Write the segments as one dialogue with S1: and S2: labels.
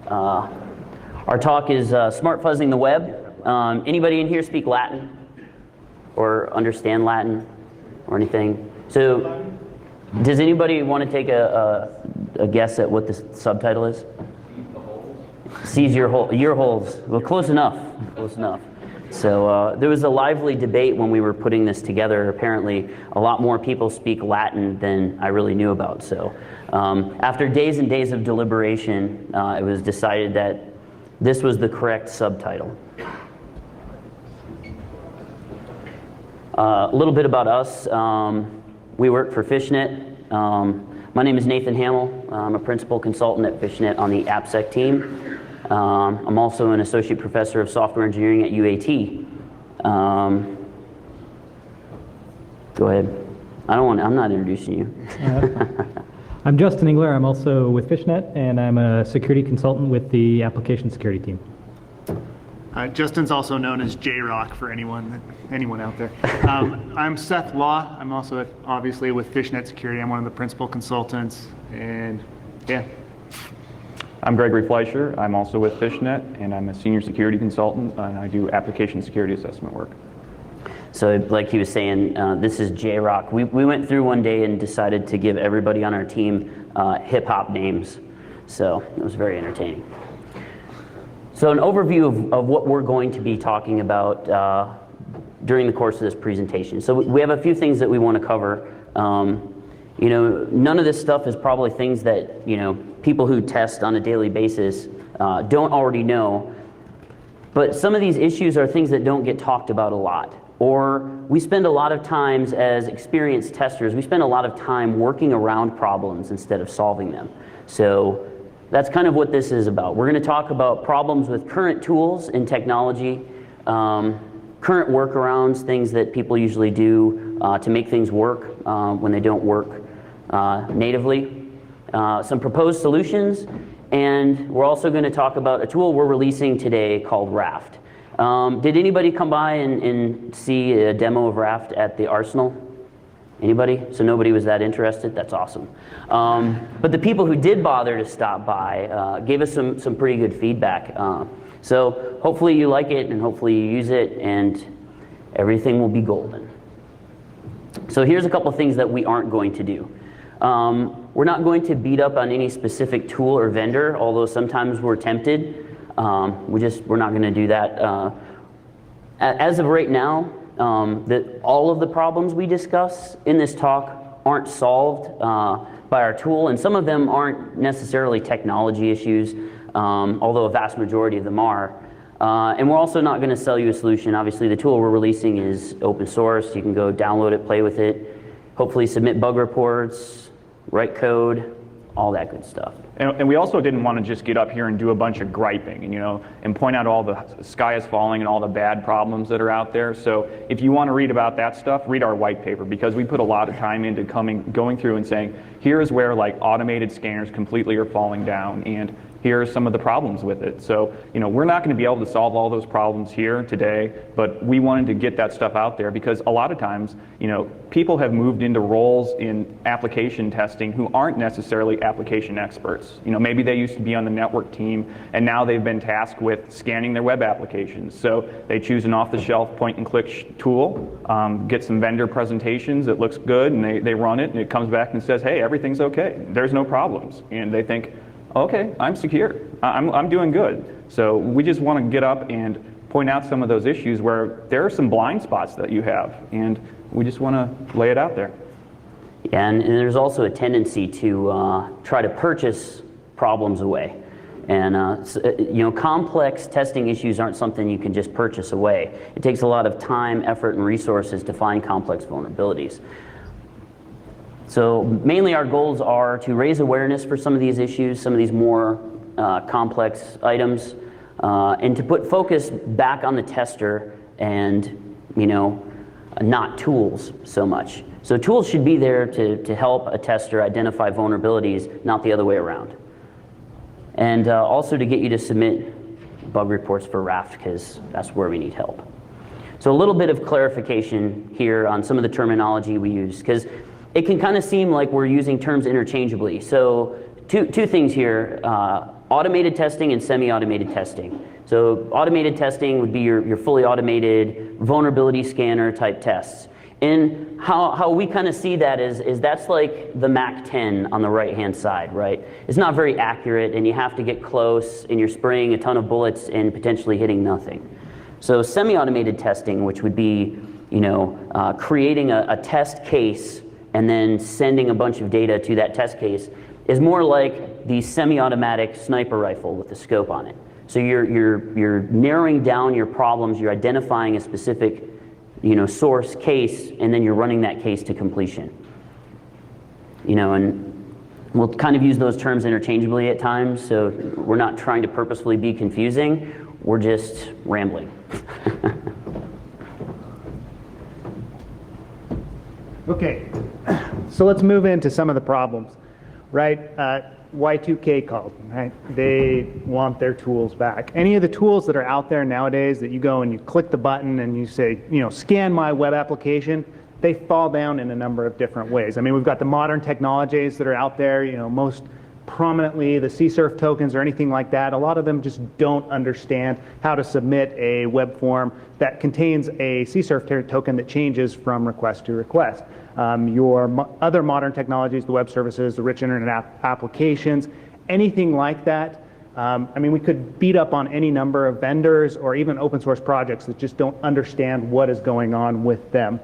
S1: Our talk is Smartfuzzing the web. Anybody in here speak Latin or understand Latin or anything? So does anybody want to take a guess at what the subtitle is? Sees your holes. Well, close enough. Close enough. So there was a lively debate when we were putting this together. Apparently, a lot more people speak Latin than I really knew about. So after days and days of deliberation, it was decided that this was the correct subtitle. A little bit about us. We work for Fishnet. My name is Nathan Hamiel. I'm a principal consultant at Fishnet on the AppSec team. I'm also an associate professor of software engineering at UAT. Go ahead. I'm not introducing you.
S2: I'm Justin Engler. I'm also with Fishnet, and I'm a security consultant with the application security team.
S3: Justin's also known as J-Rock for anyone out there. I'm Seth Law. I'm also obviously with Fishnet Security. I'm one of the principal consultants, and yeah.
S4: I'm Gregory Fleischer. I'm also with Fishnet, and I'm a senior security consultant, and I do application security assessment work.
S1: So like he was saying, this is J-Rock. We went through one day and decided to give everybody on our team hip-hop names. So it was very entertaining. So an overview of what we're going to be talking about during the course of this presentation. So we have a few things that we want to cover. None of this stuff is probably things that, people who test on a daily basis don't already know. But some of these issues are things that don't get talked about a lot. Or we spend a lot of times as experienced testers, we spend a lot of time working around problems instead of solving them. So that's kind of what this is about. We're going to talk about problems with current tools and technology, current workarounds, things that people usually do to make things work when they don't work natively, some proposed solutions, and we're also going to talk about a tool we're releasing today called Raft. Did anybody come by and see a demo of Raft at the Arsenal? Anybody? So nobody was that interested? That's awesome. But the people who did bother to stop by gave us some pretty good feedback. So hopefully you like it, and hopefully you use it, and everything will be golden. So here's a couple things that we aren't going to do. We're not going to beat up on any specific tool or vendor, although sometimes we're tempted. We're not going to do that. As of right now, all of the problems we discuss in this talk aren't solved by our tool, and some of them aren't necessarily technology issues, although a vast majority of them are. And we're also not going to sell you a solution. Obviously, the tool we're releasing is open source. You can go download it, play with it, hopefully submit bug reports, write code, all that good stuff.
S4: And we also didn't want to just get up here and do a bunch of griping, and point out all the sky is falling and all the bad problems that are out there. So if you want to read about that stuff, read our white paper, because we put a lot of time into going through and saying, here's where automated scanners completely are falling down, and here are some of the problems with it. So, we're not going to be able to solve all those problems here today, but we wanted to get that stuff out there because a lot of times, people have moved into roles in application testing who aren't necessarily application experts. Maybe they used to be on the network team, and now they've been tasked with scanning their web applications. So they choose an off-the-shelf point-and-click tool, get some vendor presentations, it looks good, and they run it, and it comes back and says, hey, everything's okay, there's no problems. And they think, okay, I'm secure, I'm doing good. So we just want to get up and point out some of those issues where there are some blind spots that you have, and we just want to lay it out there.
S1: Yeah, and there's also a tendency to try to purchase problems away. And complex testing issues aren't something you can just purchase away. It takes a lot of time, effort, and resources to find complex vulnerabilities. So mainly our goals are to raise awareness for some of these issues, some of these more complex items, and to put focus back on the tester and, not tools so much. So tools should be there to help a tester identify vulnerabilities, not the other way around. And also to get you to submit bug reports for Raft, because that's where we need help. So a little bit of clarification here on some of the terminology we use, because it can kind of seem like we're using terms interchangeably. So two things here, automated testing and semi-automated testing. So automated testing would be your fully automated vulnerability scanner type tests. And how we kind of see that is that's like the Mac 10 on the right-hand side, right? It's not very accurate, and you have to get close, and you're spraying a ton of bullets and potentially hitting nothing. So semi-automated testing, which would be, creating a test case and then sending a bunch of data to that test case, is more like the semi-automatic sniper rifle with the scope on it. So you're narrowing down your problems, you're identifying a specific source case, and then you're running that case to completion. And we'll kind of use those terms interchangeably at times, so we're not trying to purposefully be confusing, we're just rambling.
S3: Okay, so let's move into some of the problems, right? Y2K called, right? They want their tools back. Any of the tools that are out there nowadays that you go and you click the button and you say, scan my web application, they fall down in a number of different ways. I mean, we've got the modern technologies that are out there, most prominently the CSRF tokens or anything like that. A lot of them just don't understand how to submit a web form that contains a CSRF token that changes from request to request. Your other modern technologies, the web services, the rich internet applications, anything like that. We could beat up on any number of vendors or even open source projects that just don't understand what is going on with them.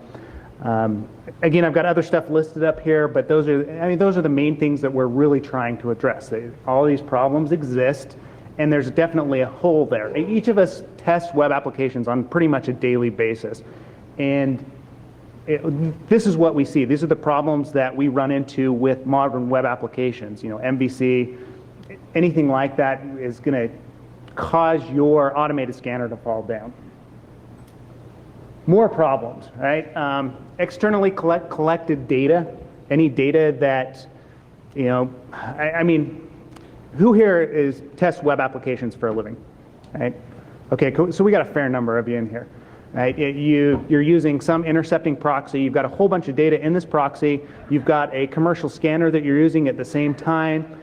S3: Again, I've got other stuff listed up here, but those are the main things that we're really trying to address. All these problems exist, and there's definitely a hole there. Each of us tests web applications on pretty much a daily basis, and this is what we see. These are the problems that we run into with modern web applications. MVC, anything like that is going to cause your automated scanner to fall down. More problems, right? Externally collected data, any data that, who here tests web applications for a living, right? Okay, cool. So we got a fair number of you in here, right? You're using some intercepting proxy. You've got a whole bunch of data in this proxy. You've got a commercial scanner that you're using at the same time.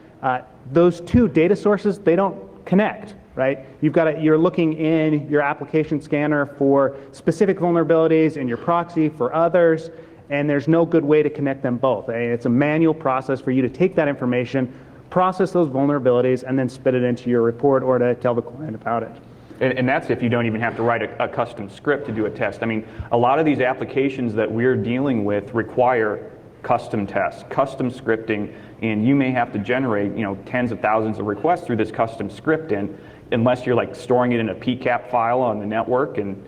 S3: Those two data sources, they don't connect. Right? You're looking in your application scanner for specific vulnerabilities and your proxy for others, and there's no good way to connect them both. It's a manual process for you to take that information, process those vulnerabilities, and then spit it into your report or to tell the client about it.
S4: And that's if you don't even have to write a custom script to do a test. A lot of these applications that we're dealing with require custom tests, custom scripting, and you may have to generate tens of thousands of requests through this custom script, unless you're storing it in a PCAP file on the network, and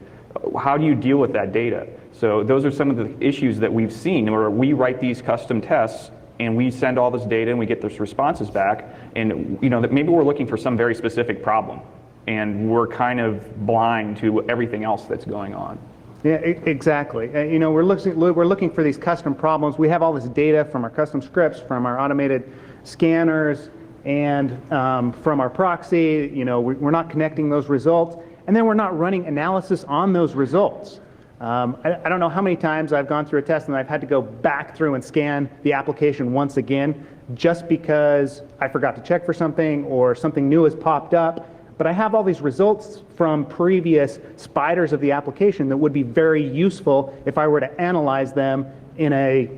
S4: how do you deal with that data? So those are some of the issues that we've seen where we write these custom tests and we send all this data and we get those responses back, and that maybe we're looking for some very specific problem and we're kind of blind to everything else that's going on.
S3: Yeah, exactly. We're looking for these custom problems. We have all this data from our custom scripts, from our automated scanners, and from our proxy. We're not connecting those results, and then we're not running analysis on those results. I don't know how many times I've gone through a test and I've had to go back through and scan the application once again just because I forgot to check for something or something new has popped up. But I have all these results from previous spiders of the application that would be very useful if I were to analyze them in a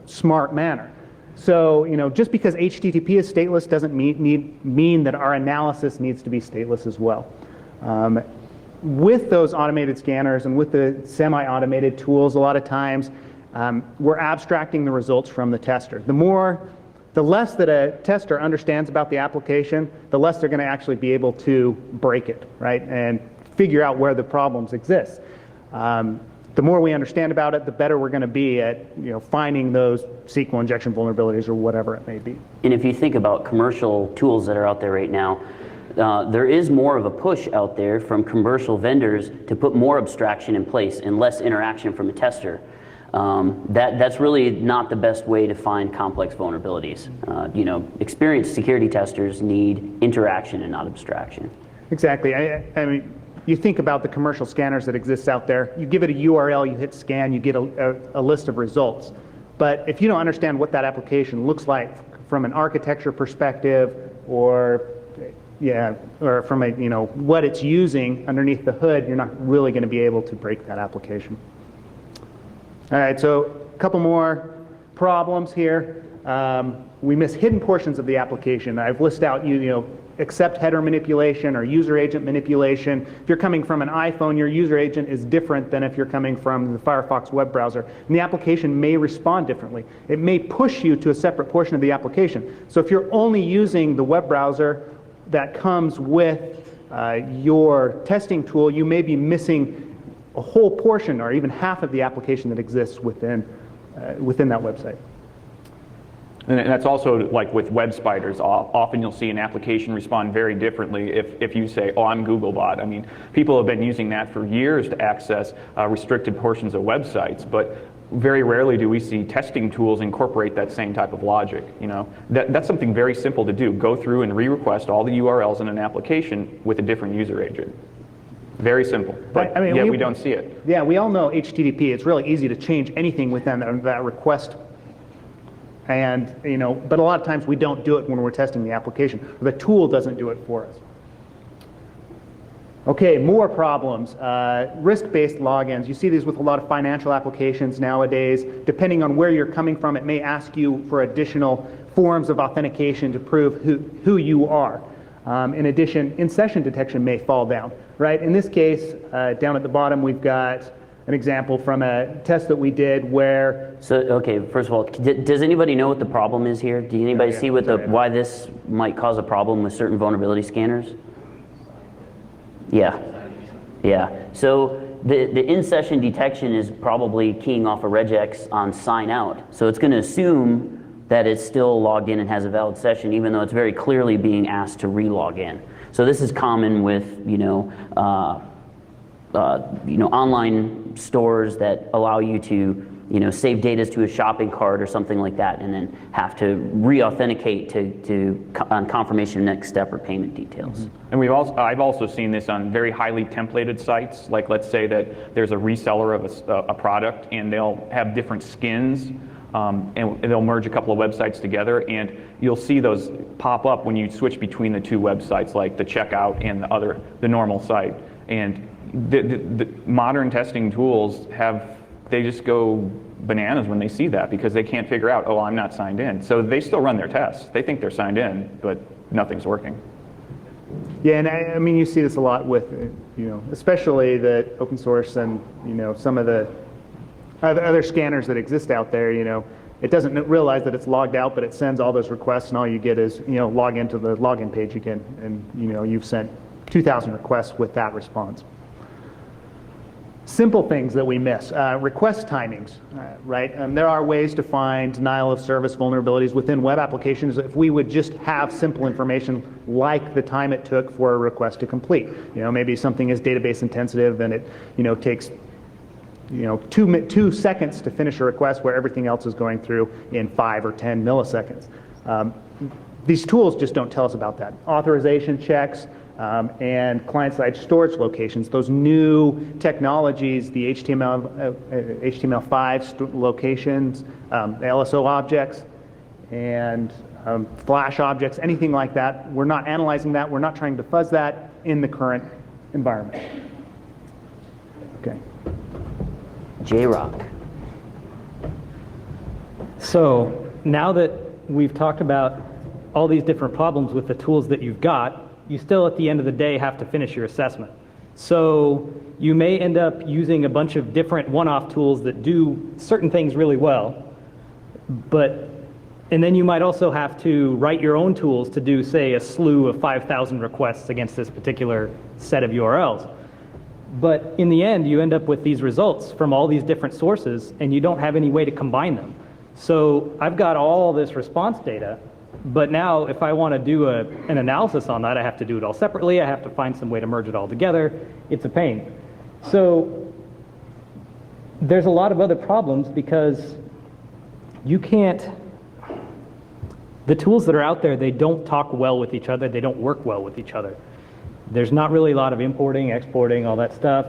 S3: smart manner. So, just because HTTP is stateless doesn't mean that our analysis needs to be stateless as well. With those automated scanners and with the semi-automated tools, a lot of times we're abstracting the results from the tester. The less that a tester understands about the application, the less they're going to actually be able to break it, right, and figure out where the problems exist. The more we understand about it, the better we're going to be at finding those SQL injection vulnerabilities or whatever it may be.
S1: And if you think about commercial tools that are out there right now, there is more of a push out there from commercial vendors to put more abstraction in place and less interaction from a tester. That's really not the best way to find complex vulnerabilities. Experienced security testers need interaction and not abstraction.
S3: Exactly. You think about the commercial scanners that exist out there. You give it a URL, you hit scan, you get a list of results. But if you don't understand what that application looks like from an architecture perspective, or or from a, what it's using underneath the hood, you're not really going to be able to break that application. All right, so a couple more problems here. We miss hidden portions of the application. I've listed out, accept header manipulation or user agent manipulation. If you're coming from an iPhone, your user agent is different than if you're coming from the Firefox web browser. And the application may respond differently. It may push you to a separate portion of the application. So if you're only using the web browser that comes with your testing tool, you may be missing a whole portion or even half of the application that exists within that website.
S4: And that's also like with web spiders. Often you'll see an application respond very differently if you say, oh, I'm Googlebot. I mean, people have been using that for years to access restricted portions of websites, but very rarely do we see testing tools incorporate that same type of logic. That's something very simple to do. Go through and re-request all the URLs in an application with a different user agent. Very simple, but yet we don't see it.
S3: Yeah, we all know HTTP. It's really easy to change anything within that request. And, but a lot of times we don't do it when we're testing the application. The tool doesn't do it for us. Okay, more problems. Risk-based logins. You see these with a lot of financial applications nowadays. Depending on where you're coming from, it may ask you for additional forms of authentication to prove who you are. In addition, in-session detection may fall down, right? In this case, down at the bottom, we've got an example from a test that we did where...
S1: So, okay, first of all, does anybody know what the problem is here? Do anybody see why this might cause a problem with certain vulnerability scanners? Yeah. So the in-session detection is probably keying off a regex on sign out. So it's going to assume that it's still logged in and has a valid session, even though it's very clearly being asked to re-log in. So this is common with, online stores that allow you to, save data to a shopping cart or something like that, and then have to re-authenticate on confirmation of next step or payment details.
S4: Mm-hmm. And I've also seen this on very highly templated sites. Like, let's say that there's a reseller of a product, and they'll have different skins, and they'll merge a couple of websites together, and you'll see those pop up when you switch between the two websites, like the checkout and the normal site. And the modern testing tools they just go bananas when they see that, because they can't figure out, oh, I'm not signed in. So they still run their tests. They think they're signed in, but nothing's working.
S3: Yeah, and I mean, you see this a lot with, especially the open source and, some of the other scanners that exist out there, it doesn't realize that it's logged out, but it sends all those requests, and all you get is, log into the login page again, and, you've sent 2,000 requests with that response. Simple things that we miss. Request timings, right? There are ways to find denial of service vulnerabilities within web applications if we would just have simple information like the time it took for a request to complete. Maybe something is database intensive and it, takes 2 seconds to finish a request where everything else is going through in 5 or 10 milliseconds. These tools just don't tell us about that. Authorization checks, and client-side storage locations, those new technologies, the HTML5 locations, the LSO objects, and Flash objects, anything like that. We're not analyzing that. We're not trying to fuzz that in the current environment. Okay.
S1: J-Rock.
S2: So now that we've talked about all these different problems with the tools that you've got, you still at the end of the day have to finish your assessment. So you may end up using a bunch of different one-off tools that do certain things really well, and then you might also have to write your own tools to do, say, a slew of 5,000 requests against this particular set of URLs. But in the end, you end up with these results from all these different sources, and you don't have any way to combine them. So I've got all this response data, but now if I want to do an analysis on that, I have to do it all separately. I have to find some way to merge it all together. It's a pain. So there's a lot of other problems because you can't, the tools that are out there, they don't talk well with each other. They don't work well with each other. There's not really a lot of importing, exporting, all that stuff.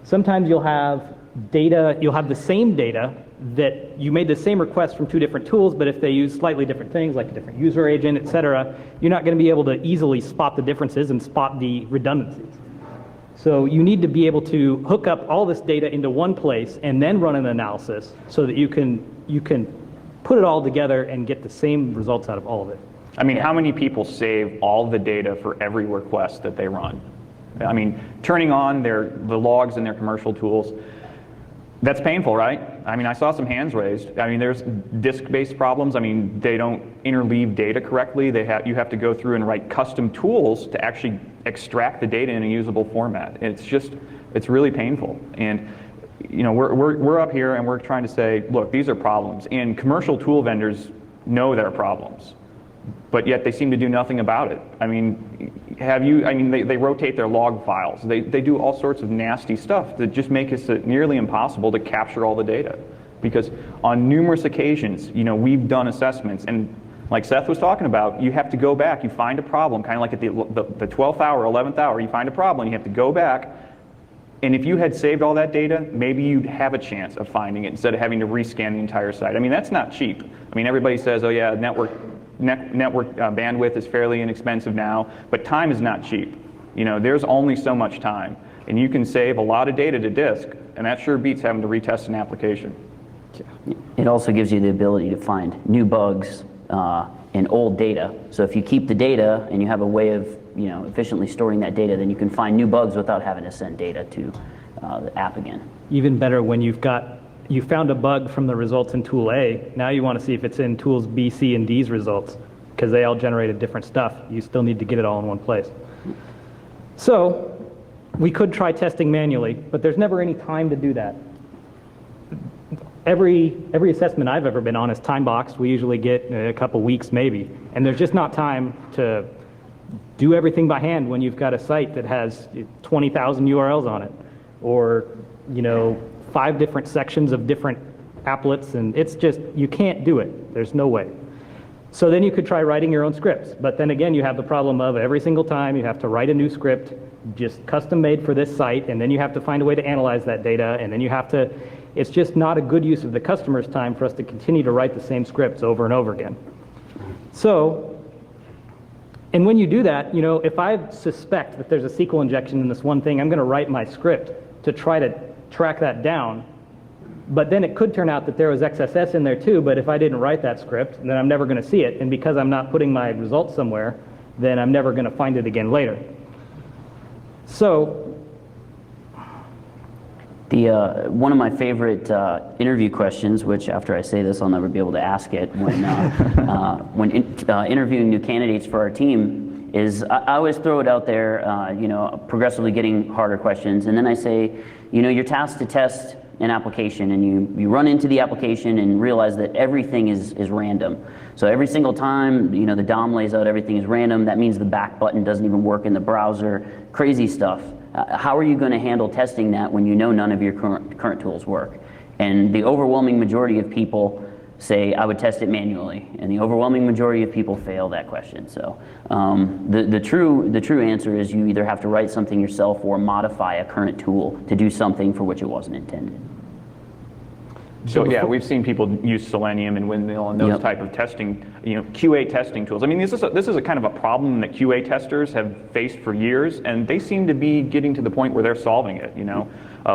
S2: Sometimes you'll have data, you'll have the same data that you made the same request from two different tools, but if they use slightly different things, like a different user agent, et cetera, you're not going to be able to easily spot the differences and spot the redundancies. So you need to be able to hook up all this data into one place and then run an analysis so that you can put it all together and get the same results out of all of it.
S4: I mean, how many people save all the data for every request that they run? I mean, turning on the logs in their commercial tools, that's painful, right? I mean, I saw some hands raised. I mean, there's disk-based problems. I mean, they don't interleave data correctly. You have to go through and write custom tools to actually extract the data in a usable format. It's really painful. And you know, we're up here and we're trying to say, look, these are problems. And commercial tool vendors know there are problems, but yet they seem to do nothing about it. I mean, they rotate their log files. They do all sorts of nasty stuff that just make it nearly impossible to capture all the data. Because on numerous occasions, you know, we've done assessments, and like Seth was talking about, you have to go back, you find a problem, kind of like at the 12th hour, 11th hour, you find a problem, you have to go back, and if you had saved all that data, maybe you'd have a chance of finding it instead of having to rescan the entire site. I mean, that's not cheap. I mean, everybody says, oh yeah, network bandwidth is fairly inexpensive now, but time is not cheap. You know, there's only so much time, and you can save a lot of data to disk, and that sure beats having to retest an application.
S1: It also gives you the ability to find new bugs in old data. So if you keep the data and you have a way of, you know, efficiently storing that data, then you can find new bugs without having to send data to the app again.
S2: Even better when you found a bug from the results in tool A, now you want to see if it's in tools B, C, and D's results, because they all generated different stuff. You still need to get it all in one place. So we could try testing manually, but there's never any time to do that. Every assessment I've ever been on is time boxed. We usually get a couple weeks maybe, and there's just not time to do everything by hand when you've got a site that has 20,000 URLs on it, or, you know, 5 different sections of different applets, and it's just, you can't do it. There's no way. So then you could try writing your own scripts, but then again you have the problem of every single time you have to write a new script just custom made for this site, and then you have to find a way to analyze that data, and then you have to, it's just not a good use of the customer's time for us to continue to write the same scripts over and over again. So, and when you do that, you know, if I suspect that there's a SQL injection in this one thing, I'm going to write my script to try to track that down. But then it could turn out that there was XSS in there too, but if I didn't write that script, then I'm never going to see it. And because I'm not putting my results somewhere, then I'm never going to find it again later. So,
S1: one of my favorite interview questions, which after I say this I'll never be able to ask it when interviewing new candidates for our team, is I always throw it out there, you know, progressively getting harder questions, and then I say, you know, you're tasked to test an application, and you run into the application and realize that everything is random. So every single time, you know, the DOM lays out everything is random. That means the back button doesn't even work in the browser. Crazy stuff. How are you going to handle testing that when you know none of your current tools work? And the overwhelming majority of people say, I would test it manually, and the overwhelming majority of people fail that question. So the true answer is you either have to write something yourself or modify a current tool to do something for which it wasn't intended.
S4: So yeah, we've seen people use Selenium and Windmill and those type of testing, you know, QA testing tools. I mean, this is a kind of a problem that QA testers have faced for years, and they seem to be getting to the point where they're solving it. You know,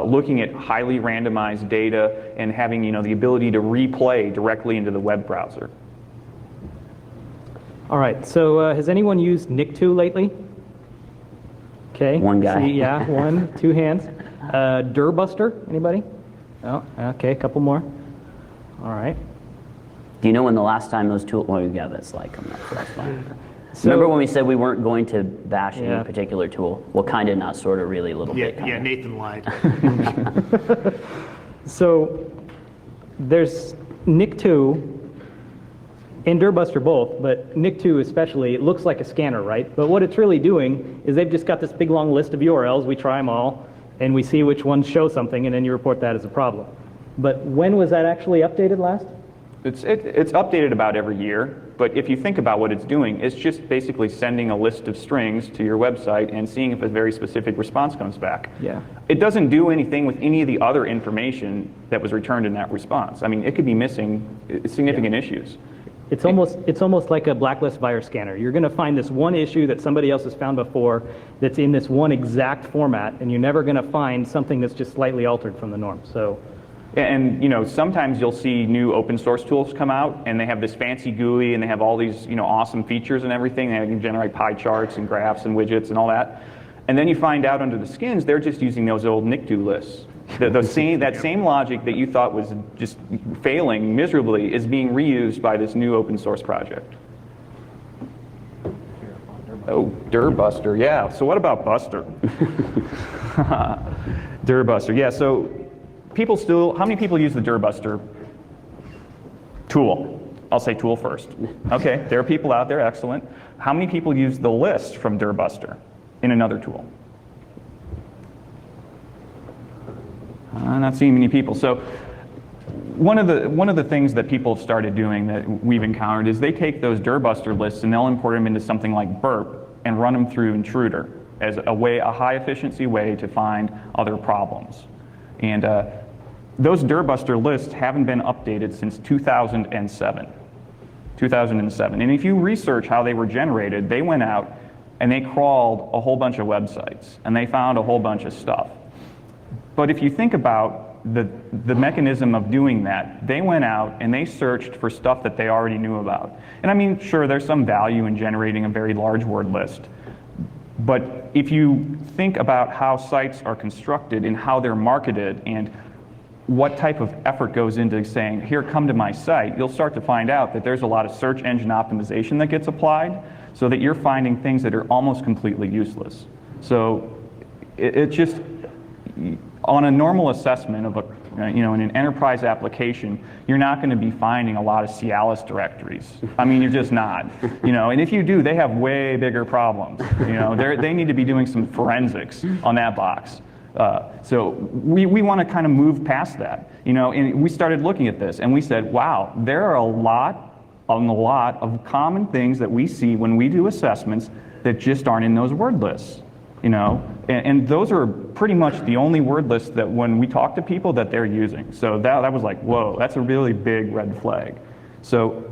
S4: looking at highly randomized data and having, you know, the ability to replay directly into the web browser.
S2: all right, so has anyone used Nick2 lately? Okay.
S1: One guy.
S2: See, yeah, 1, 2 hands. Dirbuster, anybody? Oh, okay, a couple more. All right.
S1: Do you know when the last time those tools, well, yeah, that's like coming up, so that's fine.
S2: So,
S1: remember when we said we weren't going to bash any particular tool? Well, kind of, not sort of, really, a little bit.
S3: Yeah, Nathan lied.
S2: So there's Nick2 and Dirbuster both, but Nick2 especially, it looks like a scanner, right? But what it's really doing is they've just got this big long list of URLs, we try them all, and we see which ones show something, and then you report that as a problem. But when was that actually updated last?
S4: It's updated about every year. But if you think about what it's doing, it's just basically sending a list of strings to your website and seeing if a very specific response comes back.
S2: Yeah.
S4: It doesn't do anything with any of the other information that was returned in that response. I mean, it could be missing significant issues.
S2: It's almost like a blacklist virus scanner. You're going to find this one issue that somebody else has found before that's in this one exact format, and you're never going to find something that's just slightly altered from the norm. So,
S4: and sometimes you'll see new open source tools come out, and they have this fancy GUI, and they have all these awesome features and everything. They can generate pie charts and graphs and widgets and all that. And then you find out under the skins, they're just using those old NICTO lists. That same logic that you thought was just failing miserably is being reused by this new open source project. Oh, Dirbuster, yeah. So what about Buster? Dirbuster, yeah. So how many people use the Dirbuster tool? I'll say tool first. Okay, there are people out there, excellent. How many people use the list from Dirbuster in another tool? Not seeing many people. So one of the things that people have started doing that we've encountered is they take those Dirbuster lists and they'll import them into something like Burp and run them through Intruder as a high efficiency way to find other problems. And those Dirbuster lists haven't been updated since 2007. 2007. And if you research how they were generated, they went out and they crawled a whole bunch of websites and they found a whole bunch of stuff. But if you think about the mechanism of doing that, they went out and they searched for stuff that they already knew about. And I mean, sure, there's some value in generating a very large word list. But if you think about how sites are constructed and how they're marketed and what type of effort goes into saying, here, come to my site, you'll start to find out that there's a lot of search engine optimization that gets applied so that you're finding things that are almost completely useless. So it just, on a normal assessment of in an enterprise application, you're not going to be finding a lot of Cialis directories. I mean, you're just not. And if you do, they have way bigger problems. They need to be doing some forensics on that box. So we want to kind of move past that. And we started looking at this, and we said, wow, there are a lot of common things that we see when we do assessments that just aren't in those word lists. And those are pretty much the only word lists that when we talk to people that they're using. So that was like, whoa, that's a really big red flag. So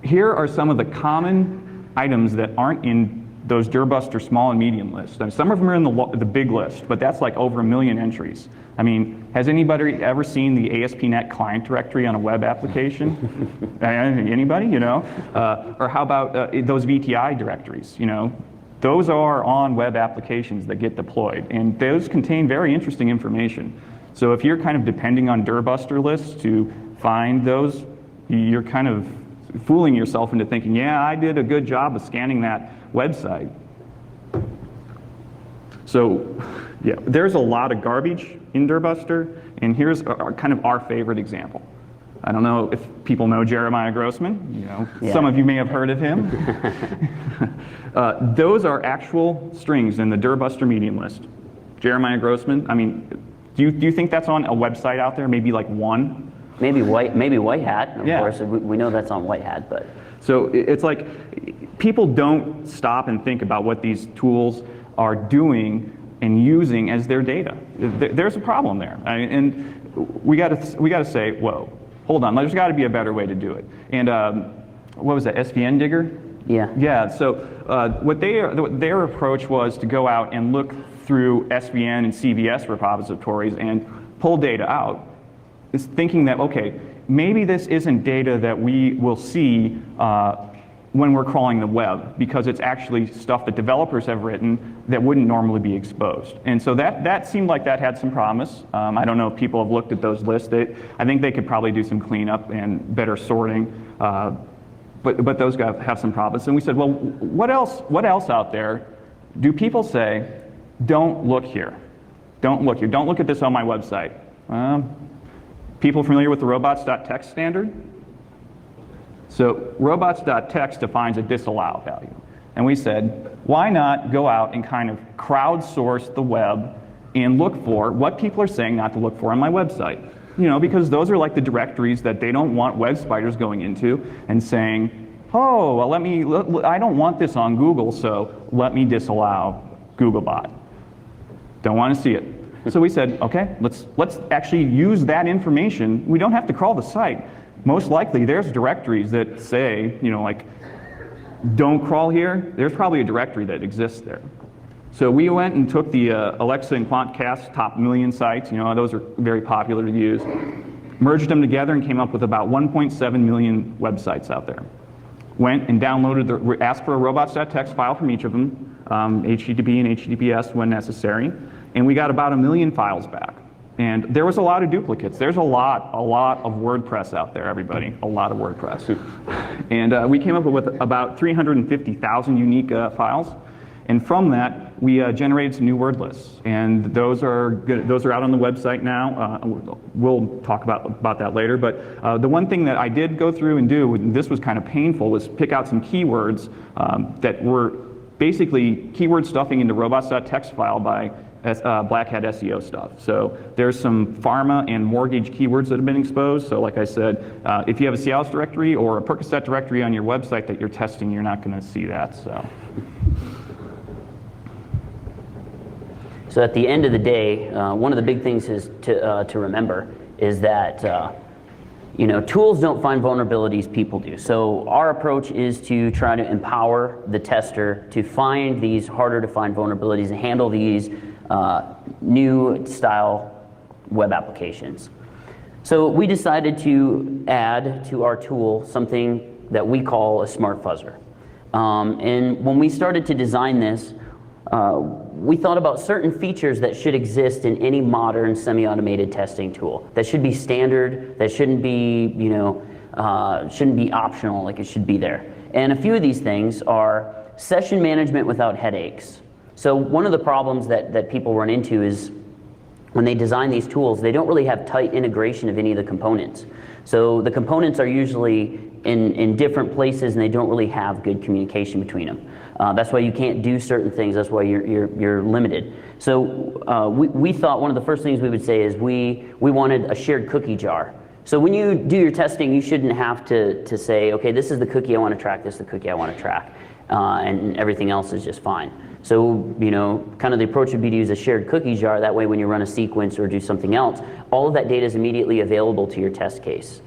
S4: here are some of the common items that aren't in those Dirbuster small and medium lists. I mean, some of them are in the big list, but that's like over 1 million entries. I mean, has anybody ever seen the ASP.NET client directory on a web application? Anybody, Or how about those VTI directories, Those are on web applications that get deployed, and those contain very interesting information. So if you're kind of depending on Dirbuster lists to find those, you're kind of fooling yourself into thinking, yeah, I did a good job of scanning that website. So yeah, there's a lot of garbage in Dirbuster, and here's kind of our favorite example. I don't know if people know Jeremiah Grossman.
S1: Yeah.
S4: Some of you may have heard of him. Those are actual strings in the Dirbuster medium list. Jeremiah Grossman. I mean, do you think that's on a website out there? Maybe like one.
S1: Maybe White Hat. Of
S4: Yeah.
S1: course, we know that's on White Hat, but
S4: So it's like people don't stop and think about what these tools are doing and using as their data. There's a problem there, and we got to say, whoa. Hold on, there's got to be a better way to do it. And what was that, SVN Digger?
S1: yeah.
S4: Yeah, so what their approach was to go out and look through SVN and CVS repositories and pull data out, is thinking that, okay, maybe this isn't data that we will see when we're crawling the web, because it's actually stuff that developers have written that wouldn't normally be exposed. And so that seemed like that had some promise. I don't know if people have looked at those lists. I think they could probably do some cleanup and better sorting, but those guys have some promise. And we said, well, what else out there do people say, don't look here, don't look here, don't look at this on my website? People familiar with the robots.txt standard? So robots.txt defines a disallow value. And we said, why not go out and kind of crowdsource the web and look for what people are saying not to look for on my website? Because those are like the directories that they don't want web spiders going into and saying, oh, well, I don't want this on Google, so let me disallow Googlebot. Don't want to see it. So we said, okay, let's actually use that information. We don't have to crawl the site. Most likely there's directories that say, like, don't crawl here. There's probably a directory that exists there. So we went and took the Alexa and Quantcast top 1,000,000 sites, those are very popular to use, merged them together and came up with about 1.7 million websites out there. Went and downloaded, asked for a robots.txt file from each of them, HTTP and HTTPS when necessary, and we got about 1 million files back. And there was a lot of duplicates. There's a lot of WordPress out there, everybody, a lot of WordPress. And we came up with about 350,000 unique files. And from that, we generated some new word lists. And those are good. Those are out on the website now. We'll talk about that later. But the one thing that I did go through and do, and this was kind of painful, was pick out some keywords that were basically keyword stuffing into robots.txt file by Black Hat SEO stuff. So there's some pharma and mortgage keywords that have been exposed. So like I said, if you have a Cialis directory or a Percocet directory on your website that you're testing, you're not going to see that.
S1: So at the end of the day, one of the big things is to remember is that tools don't find vulnerabilities, people do. So our approach is to try to empower the tester to find these harder to find vulnerabilities and handle these new style web applications. So we decided to add to our tool something that we call a smart fuzzer. And when we started to design this, we thought about certain features that should exist in any modern semi-automated testing tool. That should be standard, that shouldn't be, shouldn't be optional, like it should be there. And a few of these things are session management without headaches. So one of the problems that people run into is when they design these tools, they don't really have tight integration of any of the components. So the components are usually in different places and they don't really have good communication between them. That's why you can't do certain things. That's why you're limited. So we thought one of the first things we would say is we wanted a shared cookie jar. So when you do your testing, you shouldn't have to say, okay, this is the cookie I want to track, this is the cookie I want to track, and everything else is just fine. So, kind of the approach would be to use a shared cookie jar. That way when you run a sequence or do something else, all of that data is immediately available to your test case.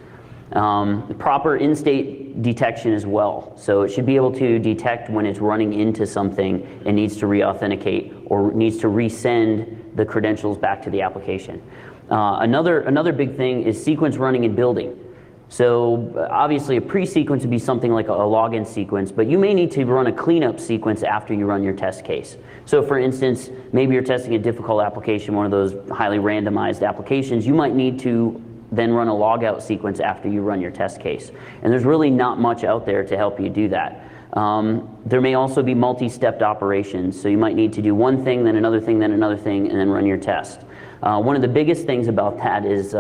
S1: Proper in-state detection as well. So it should be able to detect when it's running into something and needs to re-authenticate or needs to resend the credentials back to the application. Another big thing is sequence running and building. So obviously a pre-sequence would be something like a login sequence, but you may need to run a cleanup sequence after you run your test case. So for instance, maybe you're testing a difficult application, one of those highly randomized applications, you might need to then run a logout sequence after you run your test case. And there's really not much out there to help you do that. There may also be multi-stepped operations, so you might need to do one thing, then another thing, then another thing, and then run your test. One of the biggest things about that is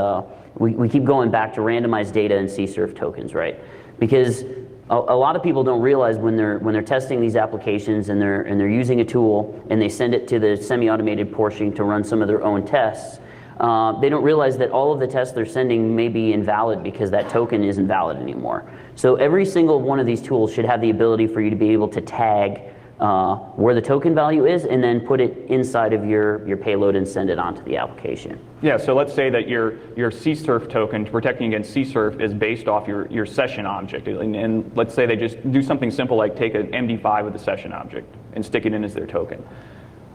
S1: we keep going back to randomized data and CSRF tokens, right? Because a lot of people don't realize when they're testing these applications and they're using a tool and they send it to the semi-automated portion to run some of their own tests, they don't realize that all of the tests they're sending may be invalid because that token isn't valid anymore. So every single one of these tools should have the ability for you to be able to tag where the token value is and then put it inside of your payload and send it onto the application.
S4: Yeah, so let's say that your CSRF token, protecting against CSRF, is based off your session object. And let's say they just do something simple like take an MD5 with a session object and stick it in as their token.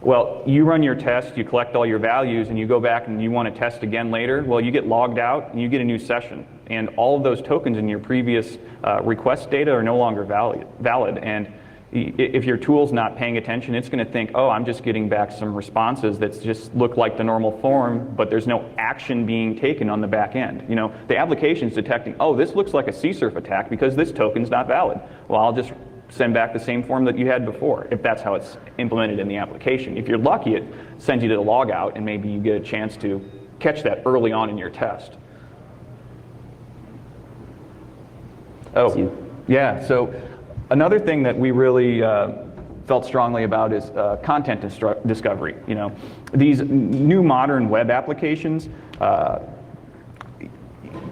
S4: Well, you run your test, you collect all your values, and you go back and you want to test again later. Well, you get logged out and you get a new session. And all of those tokens in your previous request data are no longer valid. And if your tool's not paying attention, it's going to think, oh, I'm just getting back some responses that just look like the normal form, but there's no action being taken on the back end. The application's detecting, oh, this looks like a CSRF attack because this token's not valid. Well, I'll just send back the same form that you had before, if that's how it's implemented in the application. If you're lucky, it sends you to the logout, and maybe you get a chance to catch that early on in your test. Oh, yeah, so another thing that we really felt strongly about is content discovery. These new modern web applications,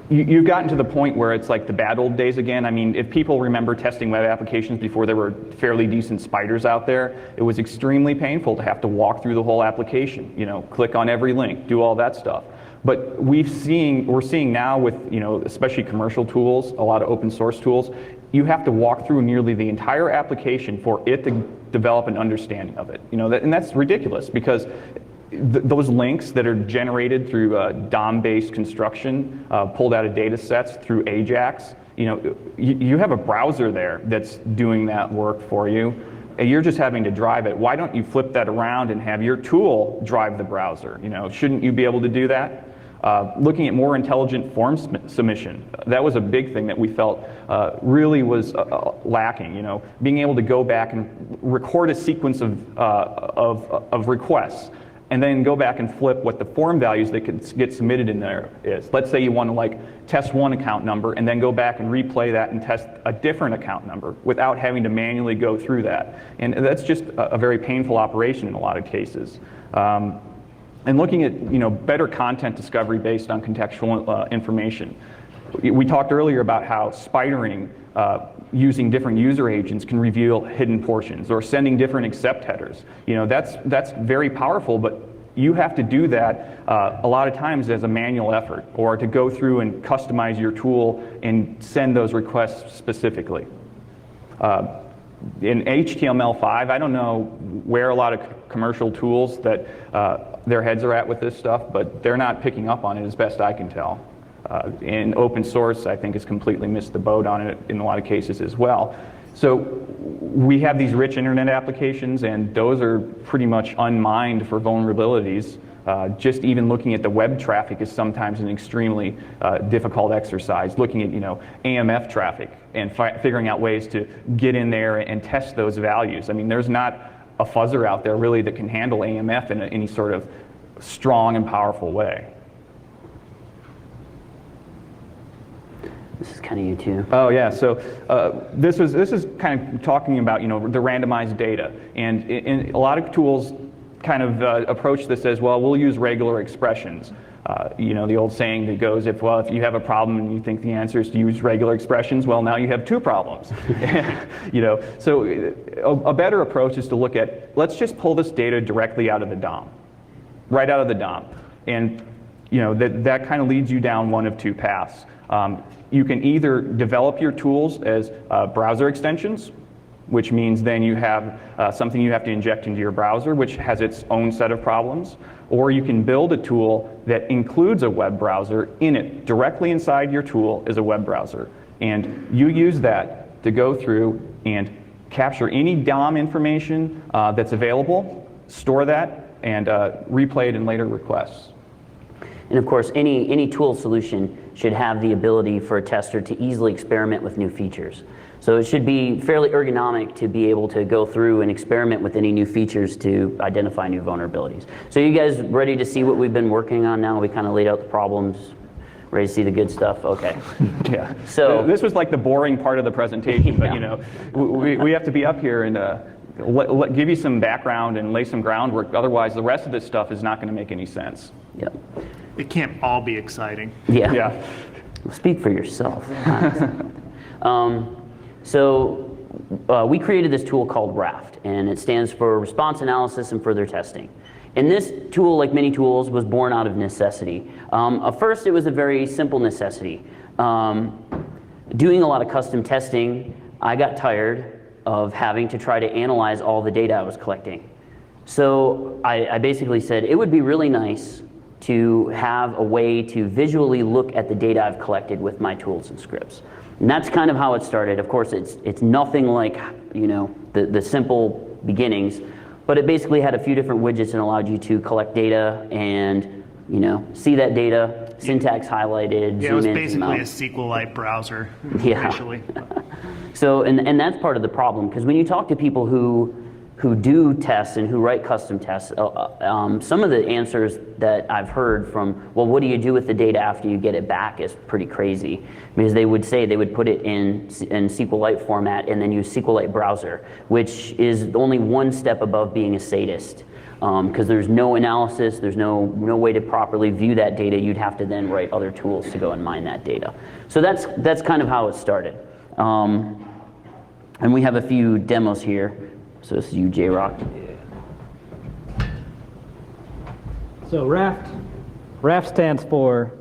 S4: you've gotten to the point where it's like the bad old days again. I mean, if people remember testing web applications before there were fairly decent spiders out there, it was extremely painful to have to walk through the whole application, click on every link, do all that stuff. But we're seeing now with, especially commercial tools, a lot of open source tools, you have to walk through nearly the entire application for it to develop an understanding of it. And that's ridiculous because those links that are generated through DOM-based construction, pulled out of data sets through AJAX, you have a browser there that's doing that work for you. And you're just having to drive it. Why don't you flip that around and have your tool drive the browser? Shouldn't you be able to do that? Looking at more intelligent form submission, that was a big thing that we felt really was lacking. Being able to go back and record a sequence of requests, and then go back and flip what the form values that could get submitted in there is. Let's say you want to test one account number and then go back and replay that and test a different account number without having to manually go through that. And that's just a very painful operation in a lot of cases. And looking at better content discovery based on contextual information. We talked earlier about how spidering using different user agents can reveal hidden portions, or sending different accept headers. That's very powerful, but you have to do that a lot of times as a manual effort, or to go through and customize your tool and send those requests specifically. In HTML5, I don't know where a lot of commercial tools that their heads are at with this stuff, but they're not picking up on it as best I can tell. In open source, I think has completely missed the boat on it in a lot of cases as well. So we have these rich internet applications, and those are pretty much unmined for vulnerabilities. Just even looking at the web traffic is sometimes an extremely difficult exercise. Looking at AMF traffic and figuring out ways to get in there and test those values. I mean, there's not a fuzzer out there really that can handle AMF in any sort of strong and powerful way.
S1: This is kind of you too.
S4: Oh yeah, so this is kind of talking about the randomized data, and in a lot of tools kind of approach this as, well, we'll use regular expressions. The old saying that goes, if you have a problem and you think the answer is to use regular expressions, well, now you have two problems. So a better approach is to look at, let's just pull this data directly out of the DOM, right out of the DOM, and that kind of leads you down one of two paths. You can either develop your tools as browser extensions, which means then you have something you have to inject into your browser, which has its own set of problems, or you can build a tool that includes a web browser in it. Directly inside your tool is a web browser, and you use that to go through and capture any DOM information that's available, store that, and replay it in later requests.
S1: And of course, any tool solution should have the ability for a tester to easily experiment with new features. So it should be fairly ergonomic to be able to go through and experiment with any new features to identify new vulnerabilities. So you guys ready to see what we've been working on now? We kind of laid out the problems. Ready to see the good stuff? Okay.
S4: Yeah.
S1: So
S4: this was like the boring part of the presentation, but we have to be up here and give you some background and lay some groundwork. Otherwise, the rest of this stuff is not going to make any sense.
S1: Yep.
S3: It can't all be exciting.
S1: Yeah.
S4: Yeah.
S1: Speak for yourself. So we created this tool called RAFT, and it stands for Response Analysis and Further Testing. And this tool, like many tools, was born out of necessity. At first, it was a very simple necessity. Doing a lot of custom testing, I got tired of having to try to analyze all the data I was collecting. So I basically said, it would be really nice to have a way to visually look at the data I've collected with my tools and scripts. And that's kind of how it started. Of course, it's nothing like the simple beginnings, but it basically had a few different widgets and allowed you to collect data and see that data, syntax highlighted,
S3: Yeah, it was
S1: zoom in,
S3: basically a
S1: zoom out.
S3: SQLite browser
S1: Yeah.
S3: initially.
S1: So, and that's part of the problem, because when you talk to people who do tests and who write custom tests, some of the answers that I've heard from, well, what do you do with the data after you get it back, is pretty crazy. Because they would say they would put it in SQLite format and then use SQLite browser, which is only one step above being a sadist. because there's no analysis, there's no way to properly view that data. You'd have to then write other tools to go and mine that data. So that's kind of how it started. And we have a few demos here. So this is you, J-Rock.
S2: So RAFT stands for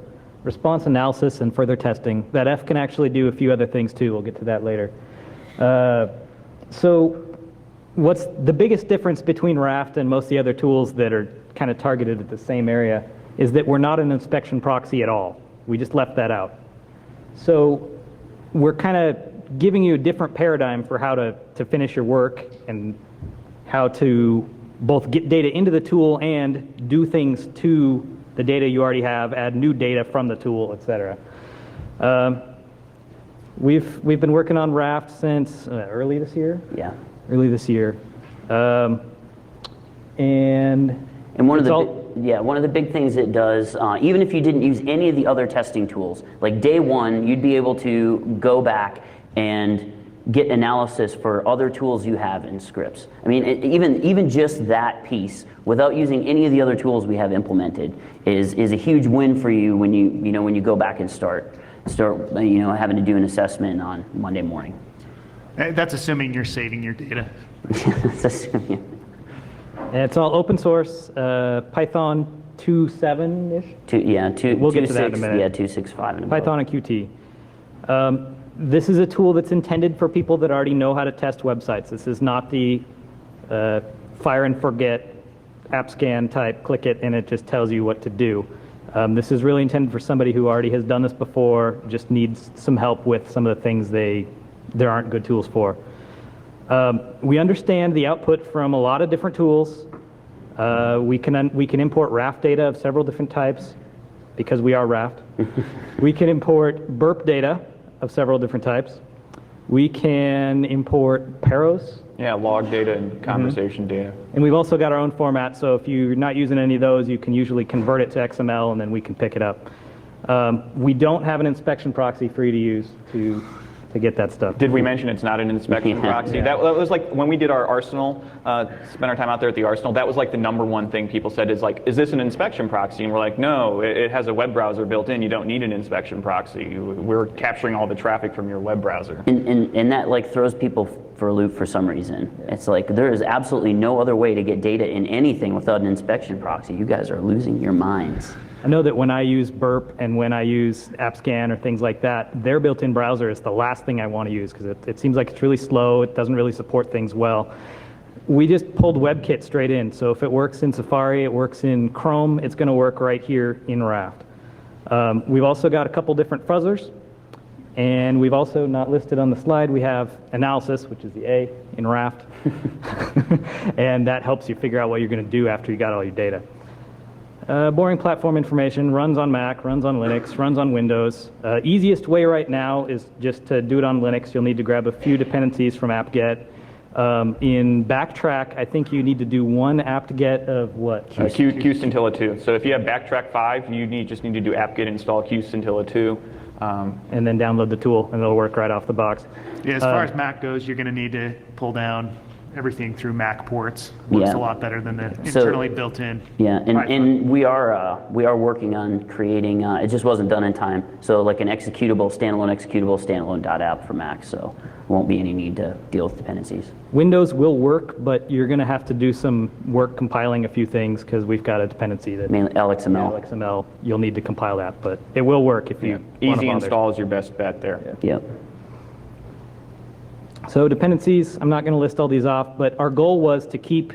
S2: Response Analysis and Further Testing. That F can actually do a few other things too. We'll get to that later. So what's the biggest difference between RAFT and most of the other tools that are kind of targeted at the same area is that we're not an inspection proxy at all. We just left that out. So we're kind of giving you a different paradigm for how to finish your work and how to both get data into the tool and do things to the data you already have, add new data from the tool, etc. We've been working on RAFT since early this year.
S1: Yeah.
S2: Early this year, and
S1: one of the big things it does, even if you didn't use any of the other testing tools, like day one, you'd be able to go back and get analysis for other tools you have in scripts. I mean, even just that piece, without using any of the other tools we have implemented, is a huge win for you when you go back and start having to do an assessment on Monday morning.
S3: That's assuming you're saving your data.
S1: That's assuming.
S2: And it's all open source, Python 2.7-ish? We'll get to that in a minute.
S1: Yeah, 2.6.5 and above.
S2: Python and Qt. This is a tool that's intended for people that already know how to test websites. This is not the fire and forget app scan type, click it and it just tells you what to do. This is really intended for somebody who already has done this before, just needs some help with some of the things there aren't good tools for. We understand the output from a lot of different tools. We can import RAFT data of several different types because we are RAFT. We can import burp data of several different types. We can import paros.
S4: Yeah, log data and conversation data.
S2: And we've also got our own format, so if you're not using any of those, you can usually convert it to XML and then we can pick it up. We don't have an inspection proxy for you to use to get that stuff.
S4: Did we mention it's not an inspection proxy?
S2: Yeah.
S4: That was like when we did our arsenal, spent our time out there at the arsenal, that was like the #1 thing people said is like, is this an inspection proxy? And we're like, no, it has a web browser built in. You don't need an inspection proxy. We're capturing all the traffic from your web browser.
S1: And that like throws people for a loop for some reason. It's like there is absolutely no other way to get data in anything without an inspection proxy. You guys are losing your minds.
S2: I know that when I use burp and when I use AppScan or things like that, their built-in browser is the last thing I want to use because it seems like it's really slow. It doesn't really support things well. We just pulled WebKit straight in. So if it works in Safari, it works in Chrome, it's going to work right here in Raft. We've also got a couple different fuzzers. And we've also, not listed on the slide, we have analysis, which is the A in Raft. And that helps you figure out what you're going to do after you got all your data. Boring platform information, runs on Mac, runs on Linux, runs on Windows. Easiest way right now is just to do it on Linux. You'll need to grab a few dependencies from apt-get. In Backtrack, I think you need to do one apt-get of what?
S4: Qscintilla 2. So if you have Backtrack 5, you just need to do apt-get install Qscintilla 2.
S2: And then download the tool, and it'll work right off the box.
S3: Yeah, as far as Mac goes, you're going to need to pull down everything through Mac ports. Works a lot better than the internally built-in.
S1: Yeah, and we are working on creating. It just wasn't done in time. So like an standalone .app for Mac. So won't be any need to deal with dependencies.
S2: Windows will work, but you're going to have to do some work compiling a few things because we've got a dependency that
S1: mainly LXML.
S2: LXML. You'll need to compile that, but it will work if you
S4: easy install is your best bet there.
S1: Yep.
S2: So dependencies, I'm not going to list all these off, but our goal was to keep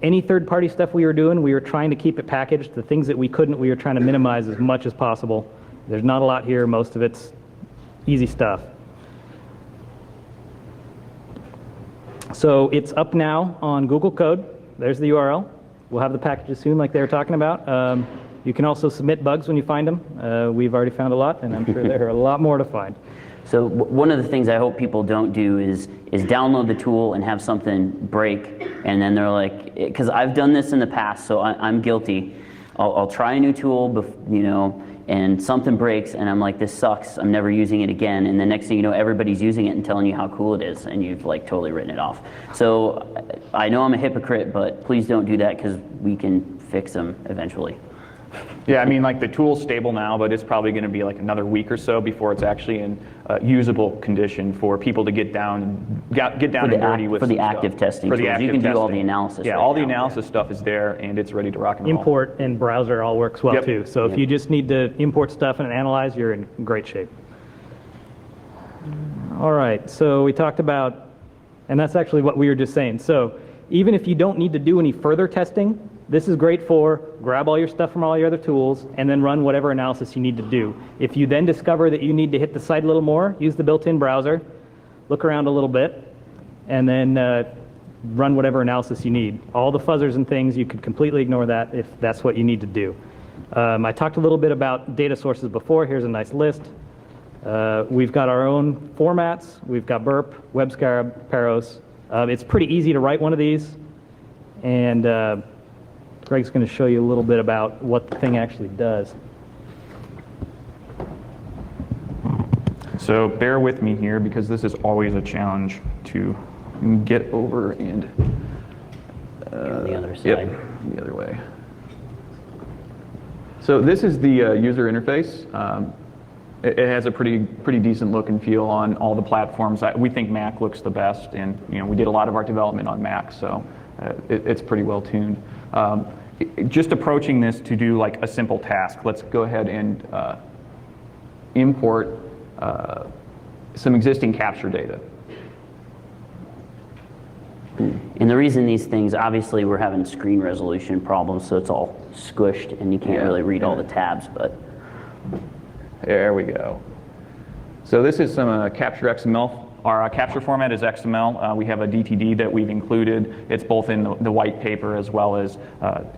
S2: any third-party stuff we were doing, we were trying to keep it packaged. The things that we couldn't, we were trying to minimize as much as possible. There's not a lot here. Most of it's easy stuff. So it's up now on Google Code. There's the URL. We'll have the packages soon like they were talking about. You can also submit bugs when you find them. We've already found a lot, and I'm sure there are a lot more to find.
S1: So one of the things I hope people don't do is download the tool and have something break, and then they're like, because I've done this in the past, so I'm guilty. I'll try a new tool, you know, and something breaks, and I'm like, this sucks, I'm never using it again, and the next thing you know, everybody's using it and telling you how cool it is, and you've like totally written it off. So I know I'm a hypocrite, but please don't do that, because we can fix them eventually.
S4: Yeah, I mean, like the tool's stable now, but it's probably going to be like another week or so before it's actually in usable condition for people to get down and dirty with
S1: for the
S4: some
S1: active
S4: stuff.
S1: testing
S4: For the
S1: tools.
S4: active
S1: You can do all the
S4: testing.
S1: analysis.
S4: Yeah,
S1: right
S4: all the
S1: now.
S4: analysis stuff is there, and it's ready to rock and roll.
S2: Import and browser all works well
S4: Yep.
S2: too. So if you just need to import stuff and analyze, you're in great shape. All right, so we talked about, and that's actually what we were just saying. So even if you don't need to do any further testing, this is great for grab all your stuff from all your other tools and then run whatever analysis you need to do. If you then discover that you need to hit the site a little more, use the built-in browser, look around a little bit, and then run whatever analysis you need. All the fuzzers and things, you could completely ignore that if that's what you need to do. I talked a little bit about data sources before. Here's a nice list. We've got our own formats. We've got Burp, WebScarab, Paros. It's pretty easy to write one of these, and Greg's going to show you a little bit about what the thing actually does.
S4: So bear with me here, because this is always a challenge to get over and
S1: On the other side.
S4: yep, the other way. So this is the user interface. It has a pretty decent look and feel on all the platforms. We think Mac looks the best, and you know, we did a lot of our development on Mac, so it's pretty well tuned. Just approaching this to do like a simple task. Let's go ahead and import some existing capture data.
S1: And the reason these things, obviously we're having screen resolution problems, so it's all squished and you can't really read all the tabs, but.
S4: There we go. So this is some capture XML. Our capture format is XML. We have a DTD that we've included. It's both in the white paper as well as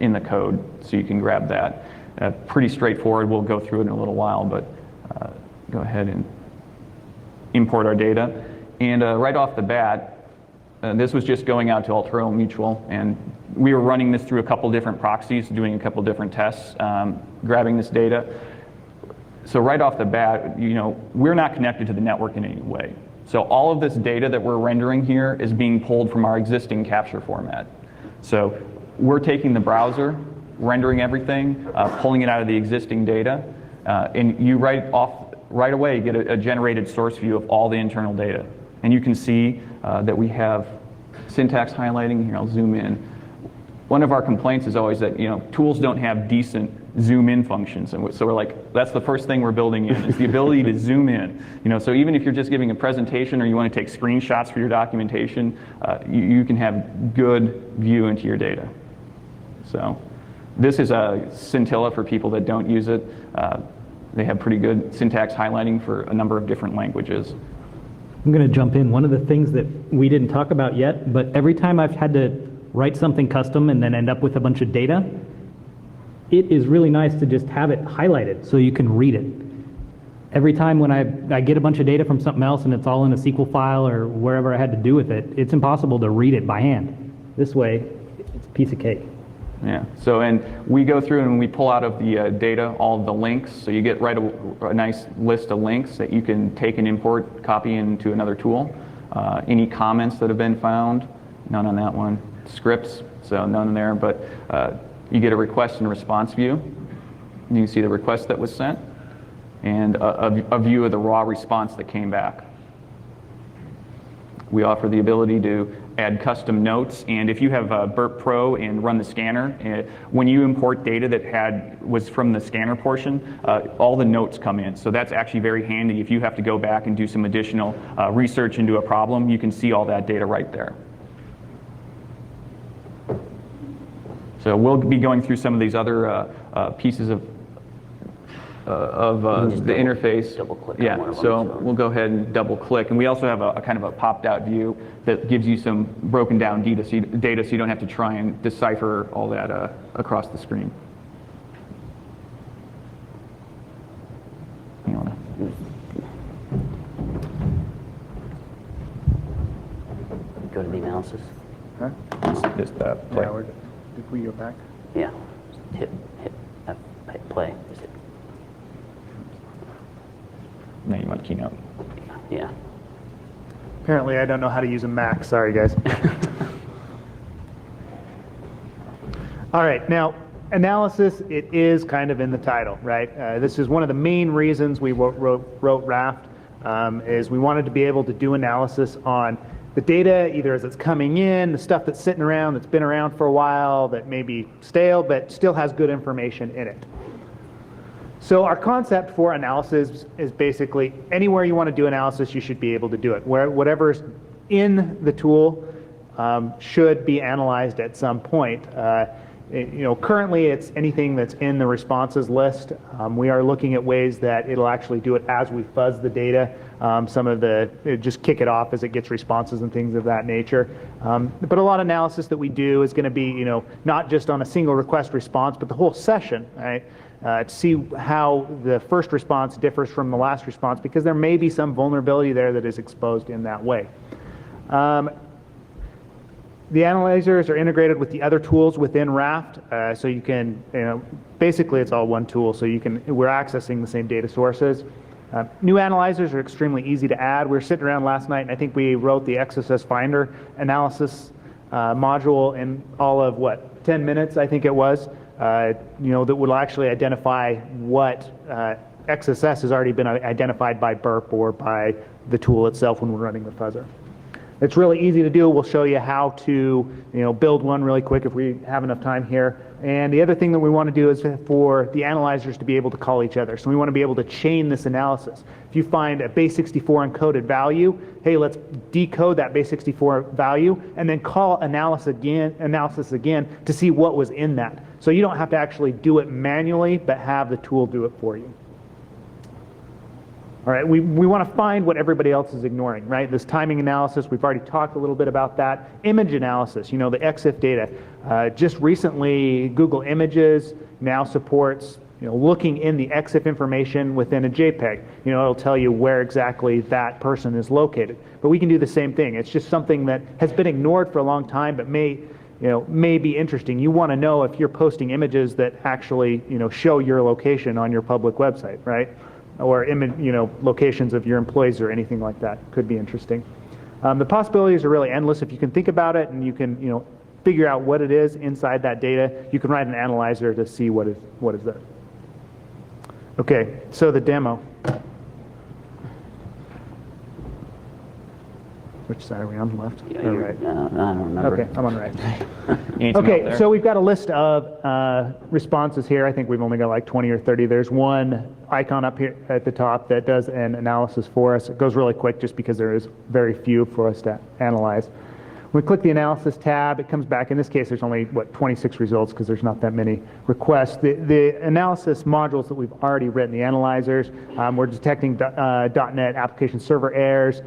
S4: in the code, so you can grab that. Pretty straightforward. We'll go through it in a little while, but go ahead and import our data. And right off the bat, this was just going out to Altero Mutual, and we were running this through a couple different proxies, doing a couple different tests, grabbing this data. So right off the bat, you know, we're not connected to the network in any way. So all of this data that we're rendering here is being pulled from our existing capture format. So we're taking the browser, rendering everything, pulling it out of the existing data, and you right away get a generated source view of all the internal data. And you can see that we have syntax highlighting. Here, I'll zoom in. One of our complaints is always that, you know, tools don't have decent zoom in functions, and so we're like, that's the first thing we're building in, is the ability to zoom in. You know, so even if you're just giving a presentation or you want to take screenshots for your documentation, you can have good view into your data. So this is a Scintilla for people that don't use it. They have pretty good syntax highlighting for a number of different languages.
S2: I'm going to jump in. One of the things that we didn't talk about yet, but every time I've had to write something custom and then end up with a bunch of data, it is really nice to just have it highlighted so you can read it. Every time when I get a bunch of data from something else and it's all in a SQL file or wherever I had to do with it, it's impossible to read it by hand. This way, it's a piece of cake.
S4: Yeah, so and we go through and we pull out of the data all of the links, so you get a nice list of links that you can take and import, copy into another tool. Any comments that have been found, none on that one. Scripts, so none there, but you get a request and response view. You can see the request that was sent and a view of the raw response that came back. We offer the ability to add custom notes, and if you have Burp Pro and run the scanner, when you import data that was from the scanner portion, all the notes come in. So that's actually very handy. If you have to go back and do some additional research into a problem, you can see all that data right there. So we'll be going through some of these other pieces of the interface.
S1: Double-click on
S4: yeah,
S1: one of them,
S4: so
S1: so.
S4: we'll go ahead and double click. And we also have a kind of a popped out view that gives you some broken down data so you don't have to try and decipher all that across the screen. You wanna-
S1: Go to the analysis.
S3: Huh?
S4: Just play.
S3: Did we go back?
S1: Yeah. Hit. play.
S4: No, you want keynote.
S1: Yeah.
S3: Apparently, I don't know how to use a Mac. Sorry, guys. All right, now, analysis, it is kind of in the title, right? This is one of the main reasons we wrote Raft, is we wanted to be able to do analysis on the data, either as it's coming in, the stuff that's sitting around, that's been around for a while, that may be stale, but still has good information in it. So our concept for analysis is basically anywhere you want to do analysis, you should be able to do it. Whatever's in the tool should be analyzed at some point. Currently it's anything that's in the responses list. We are looking at ways that it'll actually do it as we fuzz the data. Just kick it off as it gets responses and things of that nature. But a lot of analysis that we do is going to be, not just on a single request response, but the whole session, right? To see how the first response differs from the last response, because there may be some vulnerability there that is exposed in that way. The analyzers are integrated with the other tools within Raft, so you can, basically it's all one tool, so we're accessing the same data sources. New analyzers are extremely easy to add. We were sitting around last night, and I think we wrote the XSS Finder analysis module in all of, 10 minutes, I think it was, that will actually identify what XSS has already been identified by burp or by the tool itself when we're running the fuzzer. It's really easy to do. We'll show you how to build one really quick if we have enough time here. And the other thing that we want to do is for the analyzers to be able to call each other. So we want to be able to chain this analysis. If you find a base64 encoded value, hey, let's decode that base64 value and then call analysis again to see what was in that. So you don't have to actually do it manually, but have the tool do it for you. All right, we want to find what everybody else is ignoring, right? This timing analysis, we've already talked a little bit about that. Image analysis, the EXIF data. Just recently, Google Images now supports, looking in the EXIF information within a JPEG. It'll tell you where exactly that person is located. But we can do the same thing. It's just something that has been ignored for a long time, but may be interesting. You want to know if you're posting images that actually, show your location on your public website, right? Or locations of your employees or anything like that. Could be interesting. The possibilities are really endless. If you can think about it and you can figure out what it is inside that data, you can write an analyzer to see what is there. Okay, so the demo. Which side are we on? The left?
S1: Yeah,
S3: or right?
S1: I don't remember.
S3: Okay, I'm on the right.
S4: Anything out
S3: Okay,
S4: there?
S3: so we've got a list of responses here. I think we've only got like 20 or 30. There's one icon up here at the top that does an analysis for us. It goes really quick just because there is very few for us to analyze. When we click the analysis tab, it comes back. In this case, there's only, 26 results because there's not that many requests. The analysis modules that we've already written, the analyzers, we're detecting .NET application server errors,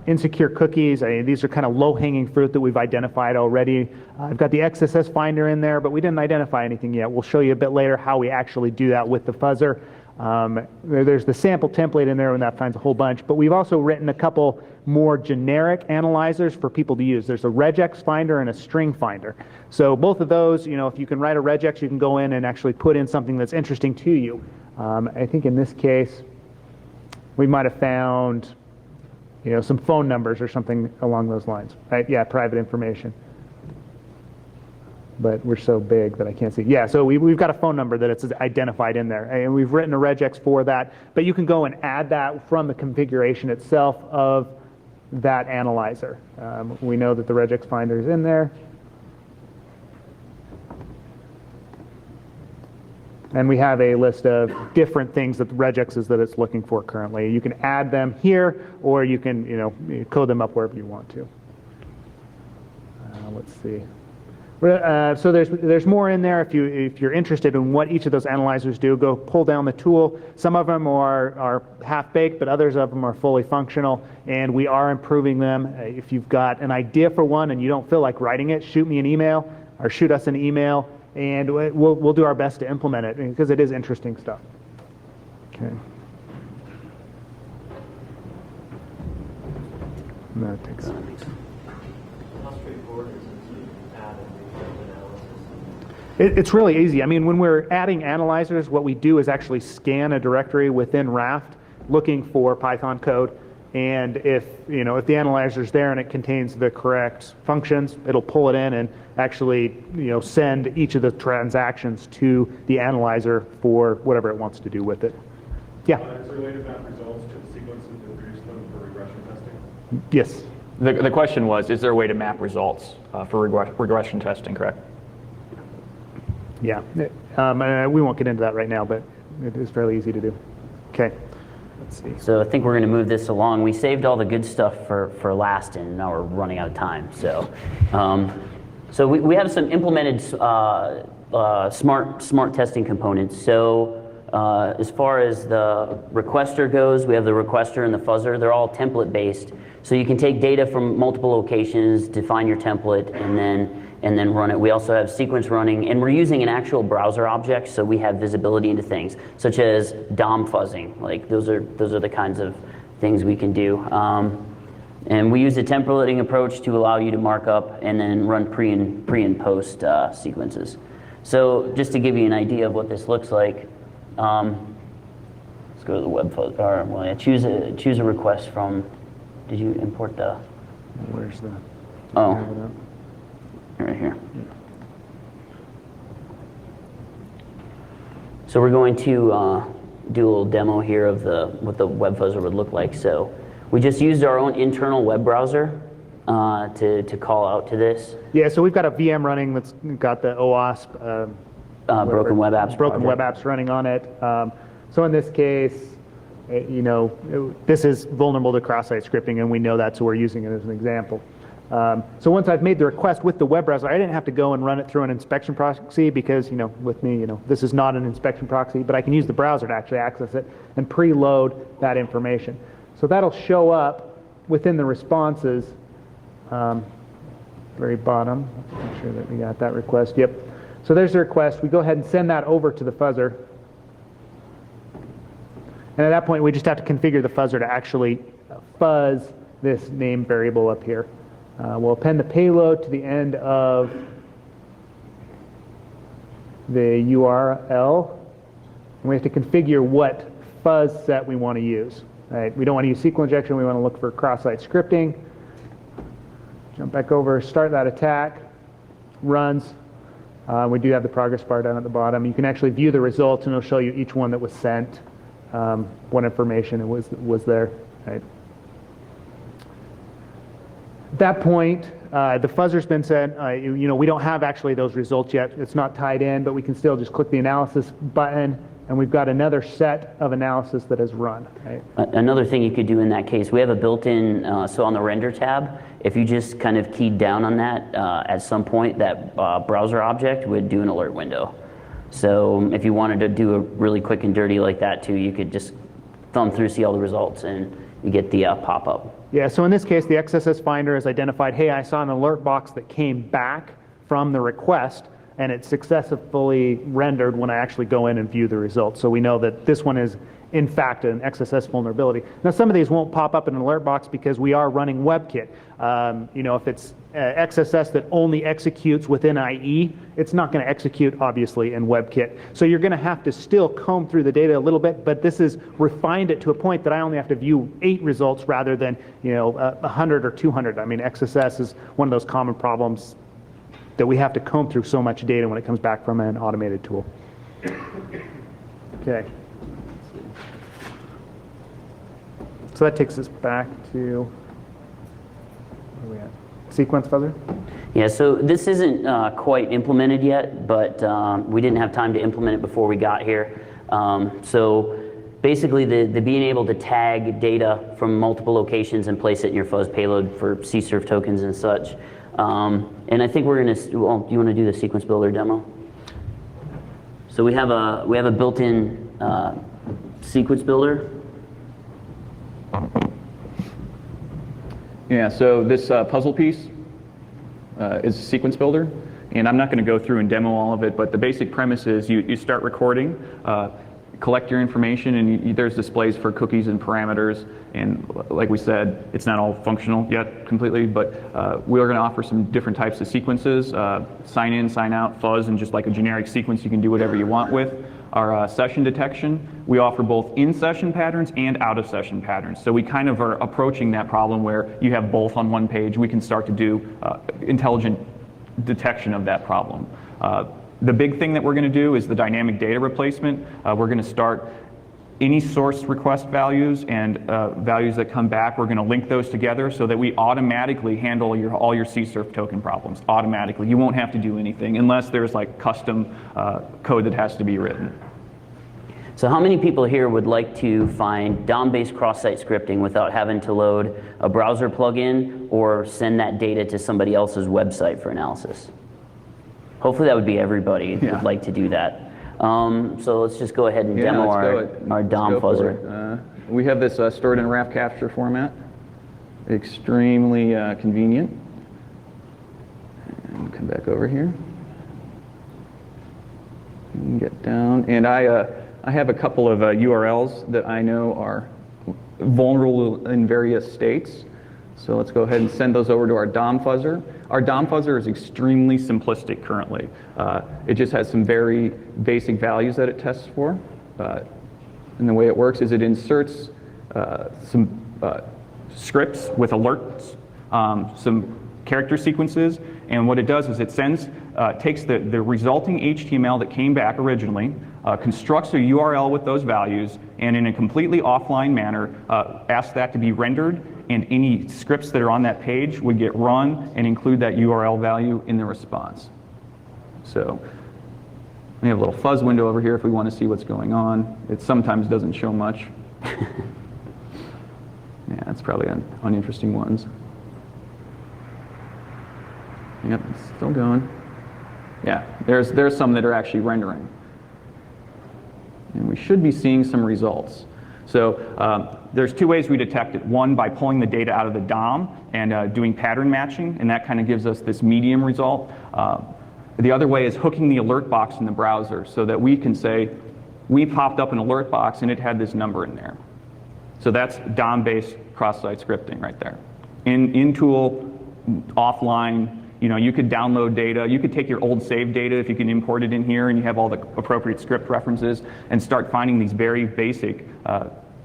S3: insecure cookies. These are kind of low-hanging fruit that we've identified already. I've got the XSS Finder in there, but we didn't identify anything yet. We'll show you a bit later how we actually do that with the fuzzer. There's the sample template in there, and that finds a whole bunch. But we've also written a couple more generic analyzers for people to use. There's a regex finder and a string finder. So both of those, if you can write a regex, you can go in and actually put in something that's interesting to you. I think in this case, we might have found, some phone numbers or something along those lines. Right? Yeah, private information. But we're so big that I can't see. Yeah, so we've got a phone number that it's identified in there. And we've written a regex for that. But you can go and add that from the configuration itself of that analyzer. We know that the regex finder is in there. And we have a list of different things that the regexes that it's looking for currently. You can add them here, or you can code them up wherever you want to. Let's see. So there's more in there. If you're interested in what each of those analyzers do, go pull down the tool. Some of them are half-baked, but others of them are fully functional, and we are improving them. If you've got an idea for one and you don't feel like writing it, shoot me an email or shoot us an email, and we'll do our best to implement it because it is interesting stuff. Okay. That takes It's really easy. I mean, when we're adding analyzers, what we do is actually scan a directory within Raft looking for Python code. And if the analyzer's there and it contains the correct functions, it'll pull it in and actually, send each of the transactions to the analyzer for whatever it wants to do with it. Yeah?
S5: Is there a way to map results to the sequences and produce them for regression testing?
S3: Yes.
S4: The question was, is there a way to map results for regression testing, correct?
S3: Yeah. We won't get into that right now, but it is fairly easy to do. Okay. Let's see.
S1: So I think we're going to move this along. We saved all the good stuff for last, and now we're running out of time. So, so we have some implemented smart testing components. So as far as the requester goes, we have the requester and the fuzzer. They're all template based. So you can take data from multiple locations, define your template, and then run it. We also have sequence running, and we're using an actual browser object, so we have visibility into things, such as DOM fuzzing. Like those are the kinds of things we can do. And we use a templating approach to allow you to mark up and then run pre and post sequences. So just to give you an idea of what this looks like, let's go to the web fuzz. Or well, yeah, choose a request from. Did you import the?
S3: Where's the?
S1: Oh. Right here. So we're going to do a little demo here of what the web fuzzer would look like. So we just used our own internal web browser to call out to this.
S3: Yeah, so we've got a VM running that's got the OWASP
S1: Broken Web Apps
S3: Broken
S1: project.
S3: Web Apps running on it. So in this case, this is vulnerable to cross-site scripting, and we know that, so we're using it as an example. So once I've made the request with the web browser, I didn't have to go and run it through an inspection proxy because, with me, this is not an inspection proxy, but I can use the browser to actually access it and preload that information. So that'll show up within the responses, very bottom. Let's make sure that we got that request. Yep. So there's the request. We go ahead and send that over to the fuzzer. And at that point, we just have to configure the fuzzer to actually fuzz this name variable up here. We'll append the payload to the end of the URL. And we have to configure what fuzz set we want to use. Right? We don't want to use SQL injection. We want to look for cross-site scripting. Jump back over, start that attack, runs. We do have the progress bar down at the bottom. You can actually view the results, and it'll show you each one that was sent, what information was there. Right? At that point, the fuzzer's been sent. We don't have actually those results yet. It's not tied in, but we can still just click the analysis button, and we've got another set of analysis that has run. Right?
S1: Another thing you could do in that case, we have a built-in, so on the render tab, if you just kind of keyed down on that, at some point, that browser object would do an alert window. So if you wanted to do a really quick and dirty like that too, you could just thumb through, see all the results, and you get the pop-up.
S3: Yeah, so in this case, the XSS finder has identified, hey, I saw an alert box that came back from the request, and it's successfully rendered when I actually go in and view the results. So we know that this one is, in fact, an XSS vulnerability. Now, some of these won't pop up in an alert box because we are running WebKit. If it's XSS that only executes within IE, it's not going to execute, obviously, in WebKit. So you're going to have to still comb through the data a little bit, but this is refined it to a point that I only have to view 8 results rather than 100 or 200. I mean, XSS is one of those common problems that we have to comb through so much data when it comes back from an automated tool. Okay. So that takes us back to, where are we at? Sequence fuzzer?
S1: Yeah, so this isn't quite implemented yet, but we didn't have time to implement it before we got here. So basically, the being able to tag data from multiple locations and place it in your fuzz payload for CSRF tokens and such. And I think we're going to, well, do you want to do the sequence builder demo? So we have a built-in sequence builder.
S4: Yeah, so this puzzle piece is a sequence builder, and I'm not going to go through and demo all of it, but the basic premise is you start recording, collect your information, and there's displays for cookies and parameters. And like we said, it's not all functional yet completely, but we're going to offer some different types of sequences, sign in, sign out, fuzz, and just like a generic sequence you can do whatever you want with. Our session detection, we offer both in-session patterns and out-of-session patterns. So we kind of are approaching that problem where you have both on one page. We can start to do intelligent detection of that problem. The big thing that we're going to do is the dynamic data replacement. We're going to start any source request values and values that come back. We're going to link those together so that we automatically handle all your CSRF token problems automatically. You won't have to do anything unless there's like custom code that has to be written.
S1: So how many people here would like to find DOM-based cross-site scripting without having to load a browser plugin or send that data to somebody else's website for analysis? Hopefully that would be everybody who would like to do that. So let's just go ahead and demo our DOM fuzzer.
S4: We have this stored in RAF capture format. Extremely convenient. And come back over here. And get down. And I have a couple of URLs that I know are vulnerable in various states. So let's go ahead and send those over to our DOM fuzzer. Our DOM fuzzer is extremely simplistic currently. It just has some very basic values that it tests for. And the way it works is it inserts some scripts with alerts, some character sequences, and what it does is it takes the resulting HTML that came back originally, constructs a URL with those values, and in a completely offline manner asks that to be rendered, and any scripts that are on that page would get run and include that URL value in the response. So we have a little fuzz window over here if we want to see what's going on. It sometimes doesn't show much. Yeah, that's probably on uninteresting ones. Yep, it's still going. Yeah, there's some that are actually rendering. And we should be seeing some results. So there's two ways we detect it. One, by pulling the data out of the DOM and doing pattern matching, and that kind of gives us this medium result. The other way is hooking the alert box in the browser so that we can say, we popped up an alert box and it had this number in there. So that's DOM-based cross-site scripting right there. In tool, offline, you could download data. You could take your old save data if you can import it in here and you have all the appropriate script references and start finding these very basic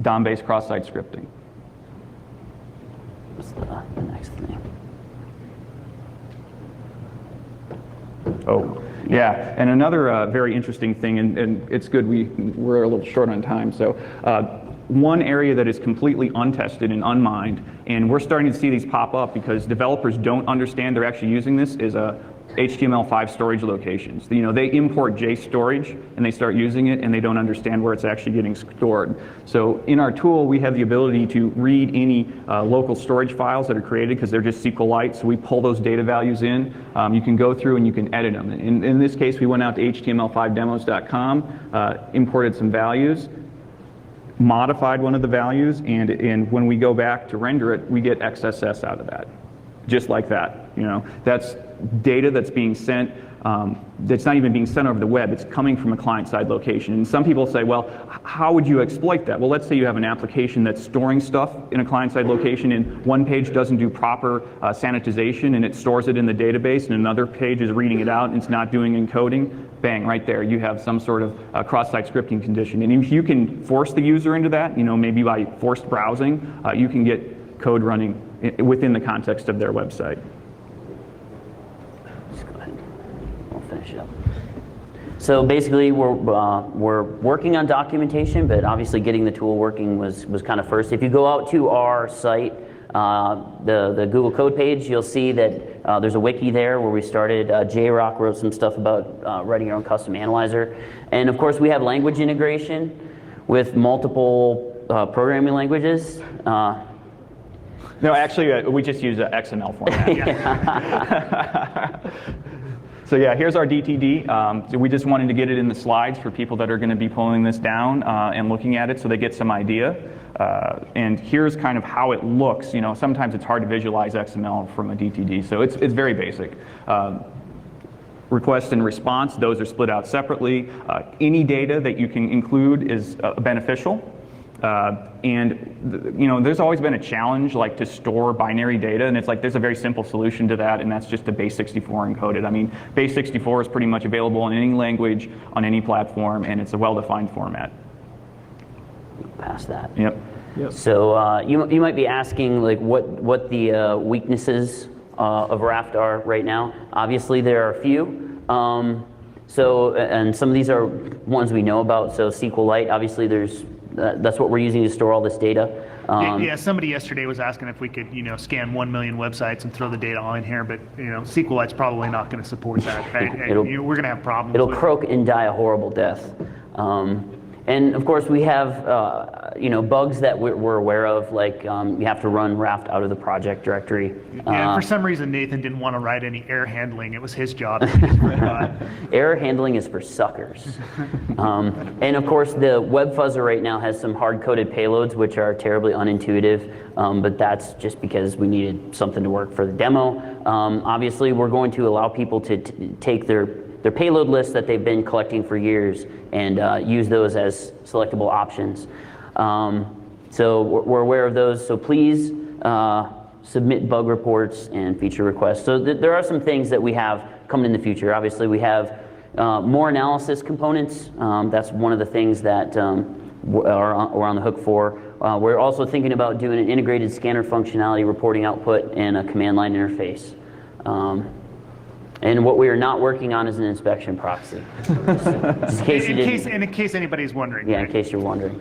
S4: DOM-based cross-site scripting.
S1: What's the next thing?
S4: Oh, yeah, and another very interesting thing, and it's good we're a little short on time, so one area that is completely untested and unmined, and we're starting to see these pop up because developers don't understand they're actually using this, is HTML5 storage locations. They import JStorage and they start using it and they don't understand where it's actually getting stored. So in our tool, we have the ability to read any local storage files that are created because they're just SQLite, so we pull those data values in. You can go through and you can edit them. In this case, we went out to html5demos.com, imported some values, modified one of the values, and when we go back to render it, we get XSS out of that. Just like that. That's data that's being sent, that's not even being sent over the web, it's coming from a client-side location. And some people say, well, how would you exploit that? Well, let's say you have an application that's storing stuff in a client-side location and one page doesn't do proper sanitization and it stores it in the database and another page is reading it out and it's not doing encoding. Bang, right there, you have some sort of cross-site scripting condition. And if you can force the user into that, maybe by forced browsing, you can get code running within the context of their website.
S1: Let's go ahead. We'll finish up. So basically, we're working on documentation, but obviously getting the tool working was kind of first. If you go out to our site, the Google Code page, you'll see that there's a wiki there where we started. JRock wrote some stuff about writing your own custom analyzer. And of course, we have language integration with multiple programming languages.
S4: No, actually, we just use an XML format. So yeah, here's our DTD. So we just wanted to get it in the slides for people that are going to be pulling this down and looking at it so they get some idea. And here's kind of how it looks. Sometimes it's hard to visualize XML from a DTD, so it's very basic. request and response, those are split out separately. Any data that you can include is beneficial. There's always been a challenge like to store binary data, and it's like there's a very simple solution to that, and that's just to base 64 encoded. I mean, base 64 is pretty much available in any language, on any platform, and it's a well-defined format.
S1: Past that.
S4: Yep.
S1: So you might be asking like what the weaknesses of Raft are right now. Obviously there are a few. And some of these are ones we know about. So SQLite, obviously that's what we're using to store all this data.
S3: Yeah, somebody yesterday was asking if we could, scan 1 million websites and throw the data on here, but SQLite's probably not going to support that. We're going to have problems.
S1: It'll croak and die a horrible death. And of course, we have bugs that we're aware of, like you have to run Raft out of the project directory.
S3: Yeah, for some reason, Nathan didn't want to write any error handling. It was his job.
S1: Error handling is for suckers. And of course, the web fuzzer right now has some hard-coded payloads, which are terribly unintuitive, but that's just because we needed something to work for the demo. Obviously, we're going to allow people to take their payload lists that they've been collecting for years and use those as selectable options. So we're aware of those, so please submit bug reports and feature requests. So there are some things that we have coming in the future. Obviously we have more analysis components. That's one of the things that we're on the hook for. We're also thinking about doing an integrated scanner functionality reporting output and a command line interface. And what we are not working on is an inspection proxy. Just
S3: in case anybody's wondering.
S1: Yeah,
S3: right?
S1: in case you're wondering.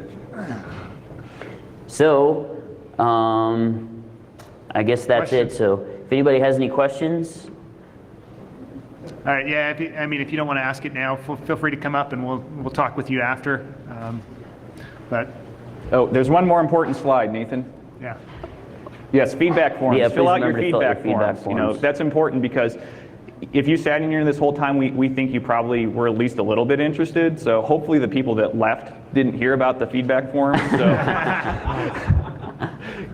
S1: So, I guess that's it. So, if anybody has any questions.
S3: All right. Yeah. If you don't want to ask it now, feel free to come up and we'll talk with you after.
S4: There's one more important slide, Nathan.
S3: Yeah.
S4: Yes, feedback forms.
S1: Yeah,
S4: fill
S1: please
S4: out your
S1: remember to fill out
S4: feedback
S1: your feedback
S4: forms. That's important because if you sat in here this whole time, we think you probably were at least a little bit interested. So hopefully the people that left didn't hear about the feedback forms. So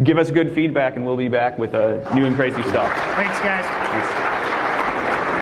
S4: give us good feedback and we'll be back with new and crazy stuff.
S3: Thanks, guys.
S1: Thanks.